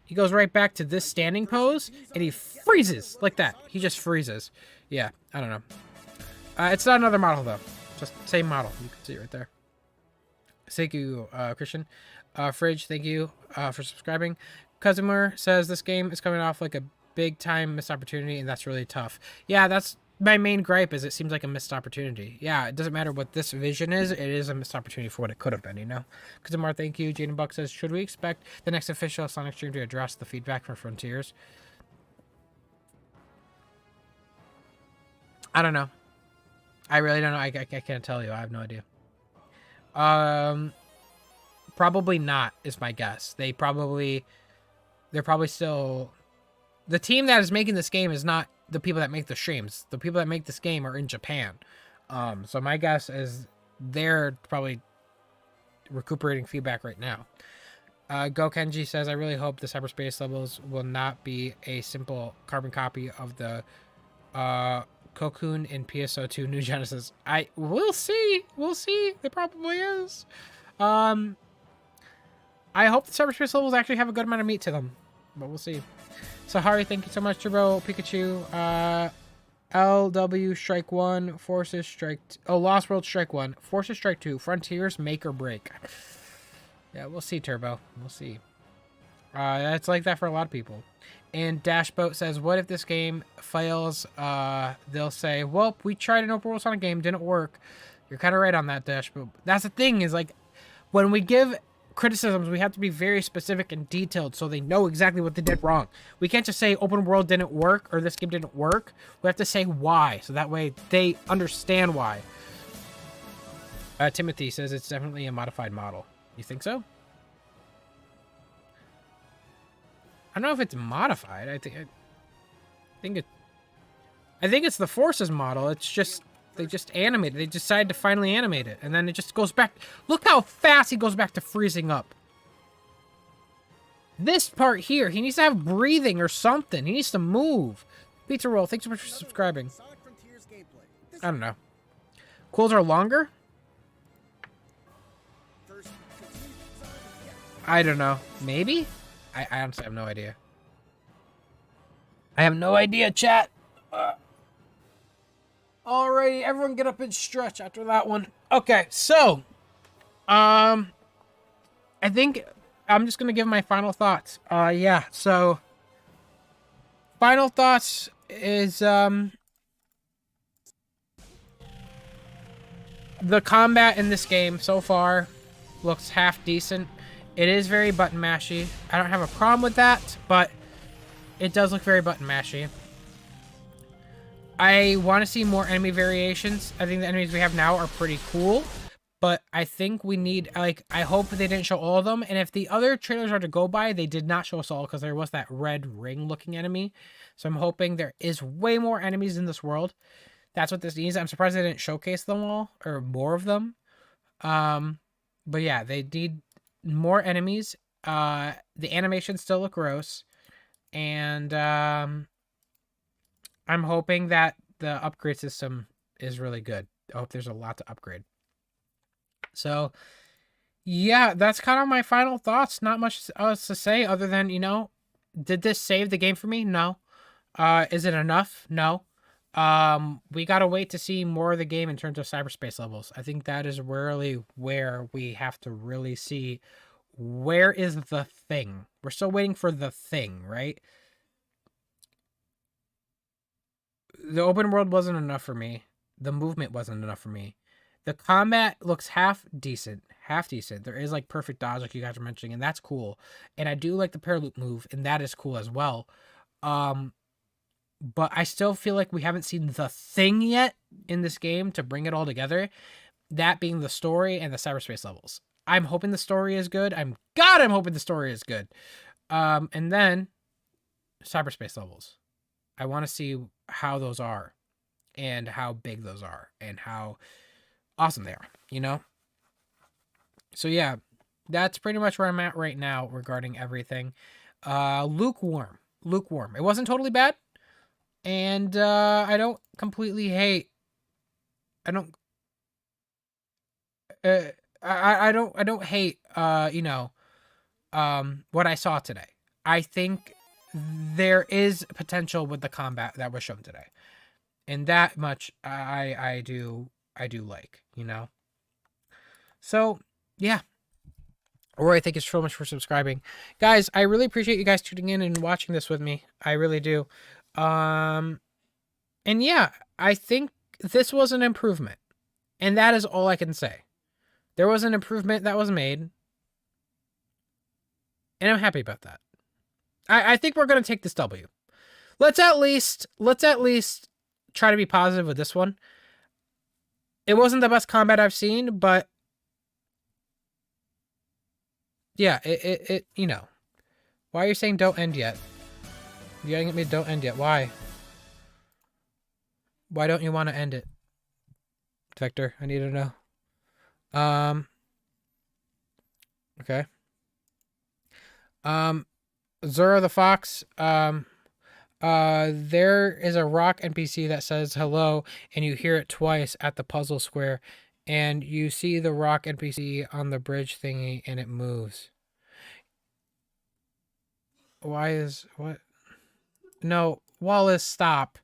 He goes right back to this standing pose, and he freezes like that. He just freezes. Yeah, I don't know. It's not another model, though. Just same model. You can see it right there. Thank you, Christian. Fridge, thank you for subscribing. Kazimir says this game is coming off like a big-time missed opportunity, and that's really tough. Yeah, that's my main gripe, is it seems like a missed opportunity. Yeah, it doesn't matter what this vision is. It is a missed opportunity for what it could have been, you know? Kazimir, thank you. Jaden Buck says, should we expect the next official Sonic stream to address the feedback from Frontiers? I don't know. I really don't know. I can't tell you. I have no idea. Probably not is my guess. They're probably still, the team that is making this game is not the people that make the streams. The people that make this game are in Japan. So my guess is they're probably recuperating feedback right now. Go Kenji says, I really hope the cyberspace levels will not be a simple carbon copy of the Cocoon in PSO2 New Genesis. We'll see. We'll see. It probably is. I hope the cyberspace levels actually have a good amount of meat to them, but we'll see. Sahari, thank you so much. Turbo, Pikachu, LW Strike 1, Forces Strike... Lost World Strike 1, Forces Strike 2, Frontiers Make or Break. Yeah, we'll see, Turbo. We'll see. It's like that for a lot of people. And Dashboat says, what if this game fails? They'll say, well, we tried an open world Sonic game, didn't work. You're kind of right on that, Dashboat. That's the thing, is like, when we give criticisms, we have to be very specific and detailed so they know exactly what they did wrong. We can't just say open world didn't work or this game didn't work. We have to say why, so that way they understand why. Timothy says it's definitely a modified model. You think so? I don't know if it's modified. I think it's the Forces model. It's just they just animate it. They decide to finally animate it, and then it just goes back. Look how fast he goes back to freezing up. This part here, he needs to have breathing or something. He needs to move. Pizza Roll, thanks so much for subscribing. I don't know. Quills are longer? I don't know. Maybe? I honestly have no idea. I have no idea, chat. Alrighty, everyone get up and stretch after that one. Okay, so, I think I'm just gonna give my final thoughts. Yeah, so, final thoughts is, the combat in this game so far looks half decent. It is very button mashy. I don't have a problem with that, but it does look very button mashy. I want to see more enemy variations. I think the enemies we have now are pretty cool, but I think we need, like, I hope they didn't show all of them. And if the other trailers are to go by, they did not show us all because there was that red ring looking enemy. So I'm hoping there is way more enemies in this world. That's what this needs. I'm surprised they didn't showcase them all or more of them. But yeah, they need more enemies. The animations still look gross. And I'm hoping that the upgrade system is really good. I hope there's a lot to upgrade. So, yeah, that's kind of my final thoughts. Not much else to say other than, you know, did this save the game for me? No. Is it enough? No. We gotta wait to see more of the game in terms of cyberspace levels. I think that is really where we have to really see where is the thing. We're still waiting for the thing, right? The open world wasn't enough for me. The movement wasn't enough for me. The combat looks half decent. There is like perfect dodge like you guys are mentioning, and that's cool. And I do like the paraloop move, and that is cool as well. But I still feel like we haven't seen the thing yet in this game to bring it all together. That being the story and the cyberspace levels. I'm hoping the story is good. I'm hoping the story is good. And then cyberspace levels. I want to see how those are and how big those are and how awesome they are, you know? So yeah, that's pretty much where I'm at right now regarding everything. Lukewarm. It wasn't totally bad. And I don't completely hate. I don't hate, you know, what I saw today. I think there is potential with the combat that was shown today, and that much I do like, you know. So yeah, Roy, thank you so much for subscribing, guys. I really appreciate you guys tuning in and watching this with me. I really do. And yeah, I think this was an improvement, and that is all I can say. There was an improvement that was made, and I'm happy about that. I think we're gonna take this W. Let's at least try to be positive with this one. It wasn't the best combat I've seen, but yeah, it you know. Why are you saying don't end yet? You're yelling at me, don't end yet. Why? Why don't you want to end it? Vector, I need to know. Okay. Zora the Fox, there is a rock NPC that says hello, and you hear it twice at the puzzle square, and you see the rock NPC on the bridge thingy, and it moves. Why is... what? No, Wallace, stop.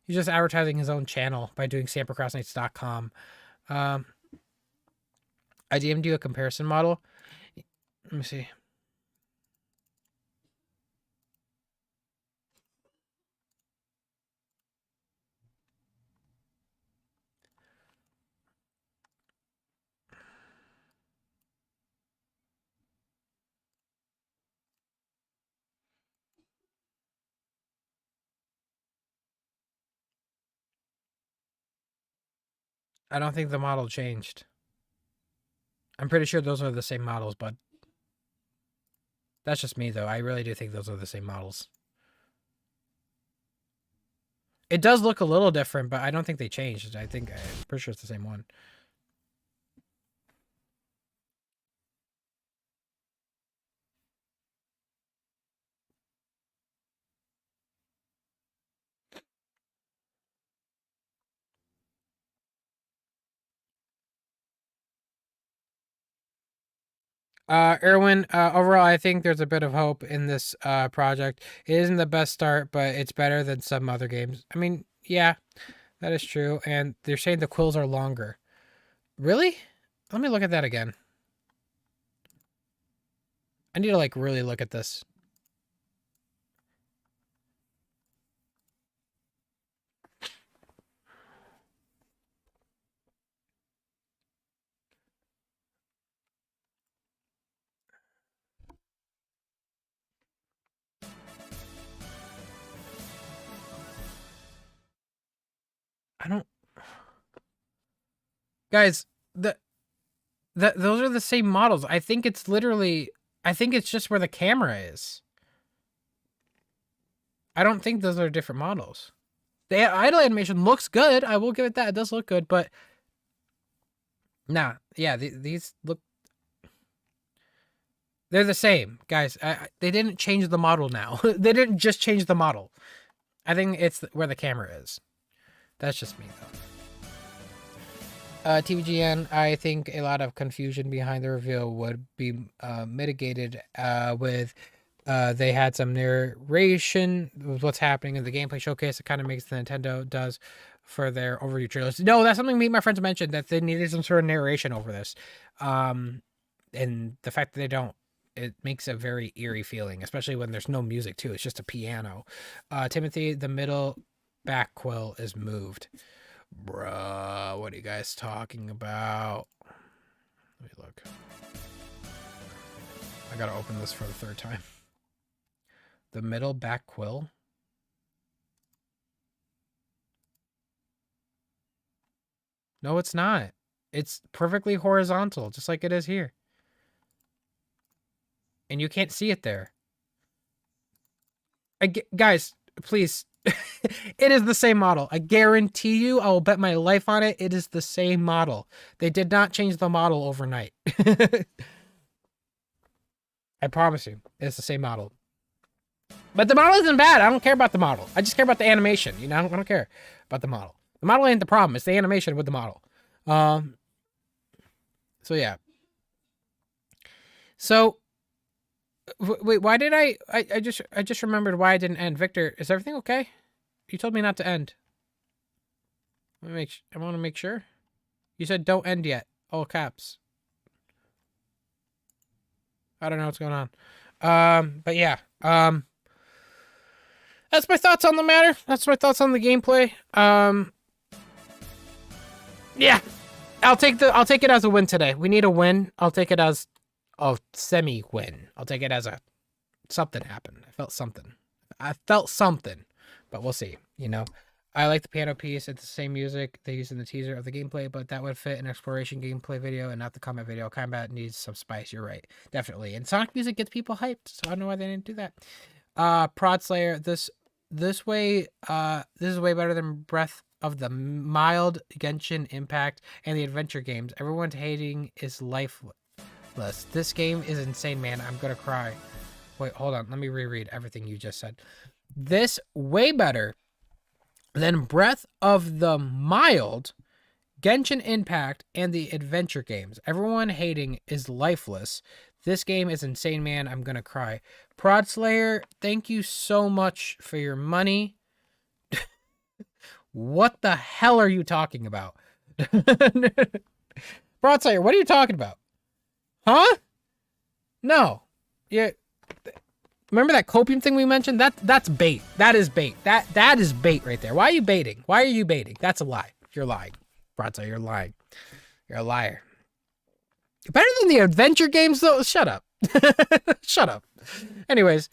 He's just advertising his own channel by doing samprocrastinates.com. I DM'd you a comparison model. Let me see. I don't think the model changed. I'm pretty sure those are the same models, but that's just me, though. I really do think those are the same models. It does look a little different, but I don't think they changed. I'm pretty sure it's the same one. Erwin, overall, I think there's a bit of hope in this project. It isn't the best start, but it's better than some other games. I mean, yeah, that is true. And they're saying the quills are longer. Really? Let me look at that again. I need to, like, really look at this. I don't... Guys, those are the same models. I think it's literally... I think it's just where the camera is. I don't think those are different models. The idle animation looks good. I will give it that. It does look good, but... Nah, yeah, these look... They're the same, guys. They didn't change the model now. They didn't just change the model. I think it's where the camera is. That's just me, though. TVGN, I think a lot of confusion behind the reveal would be mitigated with they had some narration with what's happening in the gameplay showcase. It kind of makes the Nintendo does for their overview trailers. No, that's something me and my friends mentioned, that they needed some sort of narration over this. And the fact that they don't, it makes a very eerie feeling, especially when there's no music too. It's just a piano. Timothy, the middle back quill is moved. Bruh, what are you guys talking about? Let me look. I gotta open this for the third time. The middle back quill? No, it's not. It's perfectly horizontal, just like it is here. And you can't see it there. Guys, please. It is the same model. I guarantee you, I will bet my life on it, it is the same model. They did not change the model overnight. I promise you, it's the same model. But the model isn't bad. I don't care about the model. I just care about the animation. You know, I don't care about the model. The model ain't the problem. It's the animation with the model. So yeah. So Wait, why did I just remembered why I didn't end. Victor, is everything okay? You told me not to end. I want to make sure. You said don't end yet. All caps. I don't know what's going on. But yeah. That's my thoughts on the matter. That's my thoughts on the gameplay. Yeah. I'll take it as a win today. We need a win. I'll take it as a semi-win. I'll take it as a something happened. I felt something. But we'll see, you know. I like the piano piece. It's the same music they used in the teaser of the gameplay, but that would fit an exploration gameplay video and not the combat video. Combat needs some spice. You're right. Definitely. And Sonic music gets people hyped, so I don't know why they didn't do that. Prod Slayer, this is way better than Breath of the Mild, Genshin Impact, and the adventure games. Everyone's hating is lifeless. This game is insane, man. I'm gonna cry. Wait, hold on. Let me reread everything you just said. This way better than Breath of the Mild, Genshin Impact, and the adventure games. Everyone hating is lifeless. This game is insane, man. I'm gonna cry. Prod Slayer, thank you so much for your money. What the hell are you talking about? Prod Slayer, what are you talking about? Huh? No. Yeah. Remember that copium thing we mentioned? That's bait. That is bait. That is bait right there. Why are you baiting? Why are you baiting? That's a lie. You're lying. Prod Slayer, you're lying. You're a liar. Better than the adventure games, though? Shut up. Shut up. Anyways,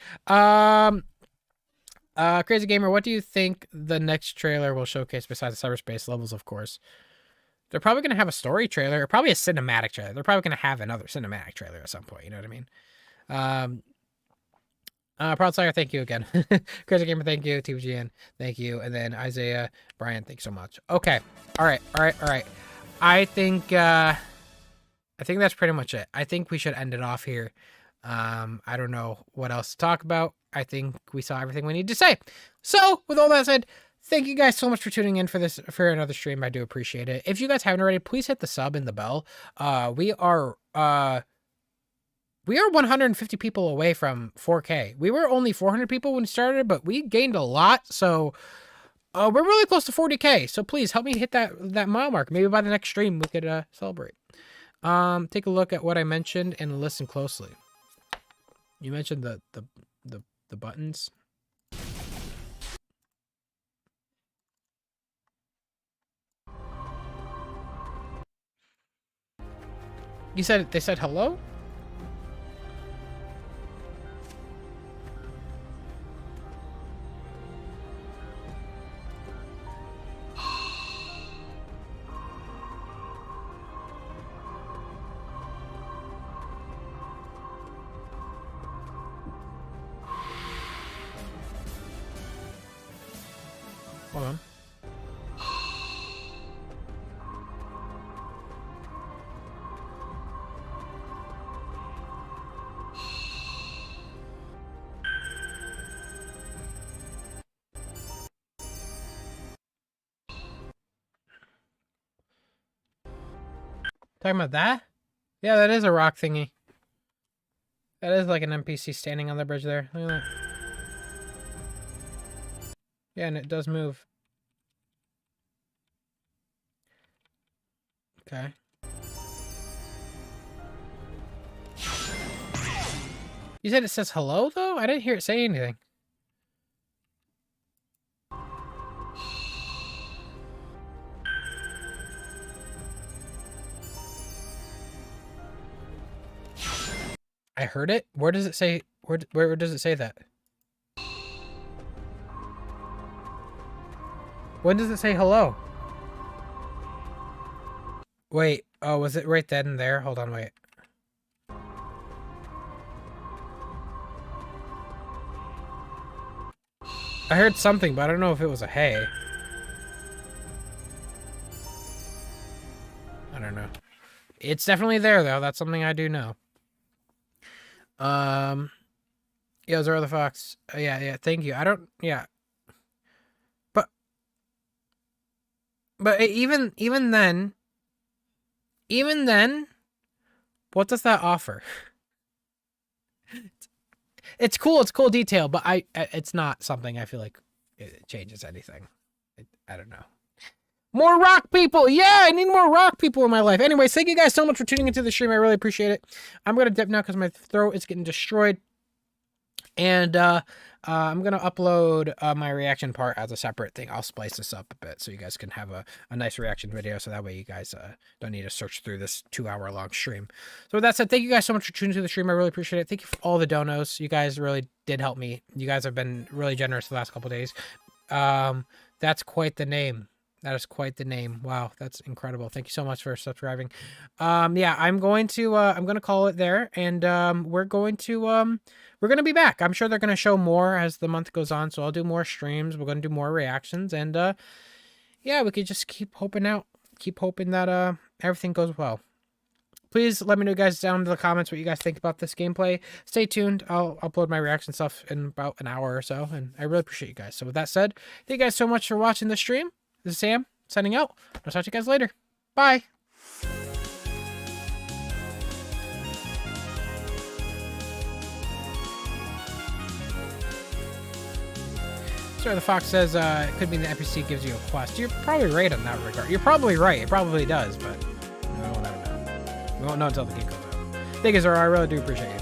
Crazy Gamer, what do you think the next trailer will showcase besides the cyberspace levels, of course? They're probably going to have a story trailer, or probably a cinematic trailer. They're probably going to have another cinematic trailer at some point, you know what I mean? Proud Slayer, thank you again. Crazy Gamer, thank you. TVGN, thank you. And then Isaiah, Brian, thanks so much. Okay. All right. I think that's pretty much it. I think we should end it off here. I don't know what else to talk about. I think we saw everything we need to say. So, with all that said, thank you guys so much for tuning in for another stream. I do appreciate it. If you guys haven't already, please hit the sub and the bell. We are 150 people away from 4K. We were only 400 people when we started, but we gained a lot. So we're really close to 40K. So please help me hit that mile mark. Maybe by the next stream we could celebrate. Take a look at what I mentioned and listen closely. You mentioned the buttons. They said hello? Hold on. Talking about that? Yeah, that is a rock thingy. That is like an NPC standing on the bridge there. Look at that. Yeah, and it does move. Okay. You said it says hello, though? I didn't hear it say anything. I heard it? Where does it say? Where does it say that? When does it say hello? Wait. Oh, was it right then and there? Hold on, wait. I heard something, but I don't know if it was a hey. I don't know. It's definitely there, though. That's something I do know. Yeah, Zero the Fox. Yeah, thank you. I don't, yeah. But even then, what does that offer? it's cool. It's cool detail, but it's not something I feel like it changes anything. I don't know. More rock people. Yeah, I need more rock people in my life. Anyways, thank you guys so much for tuning into the stream. I really appreciate it. I'm going to dip now because my throat is getting destroyed. And I'm going to upload my reaction part as a separate thing. I'll splice this up a bit so you guys can have a nice reaction video. So that way you guys don't need to search through this 2-hour-long stream. So with that said, thank you guys so much for tuning into the stream. I really appreciate it. Thank you for all the donos. You guys really did help me. You guys have been really generous the last couple of days. That's quite the name. That is quite the name. Wow, that's incredible. Thank you so much for subscribing. Yeah, I'm going to call it there, and we're going to be back. I'm sure they're going to show more as the month goes on, so I'll do more streams. We're going to do more reactions, and yeah, we could just keep hoping that everything goes well. Please let me know, guys, down in the comments what you guys think about this gameplay. Stay tuned. I'll upload my reaction stuff in about an hour or so, and I really appreciate you guys. So with that said, thank you guys so much for watching the stream. This is Sam, signing out. I'll talk to you guys later. Bye. Sorry, the Fox says it could mean the NPC gives you a quest. You're probably right in that regard. You're probably right. It probably does, but we'll never know. We won't know until the game comes out. Thank you, Zora. I really do appreciate you.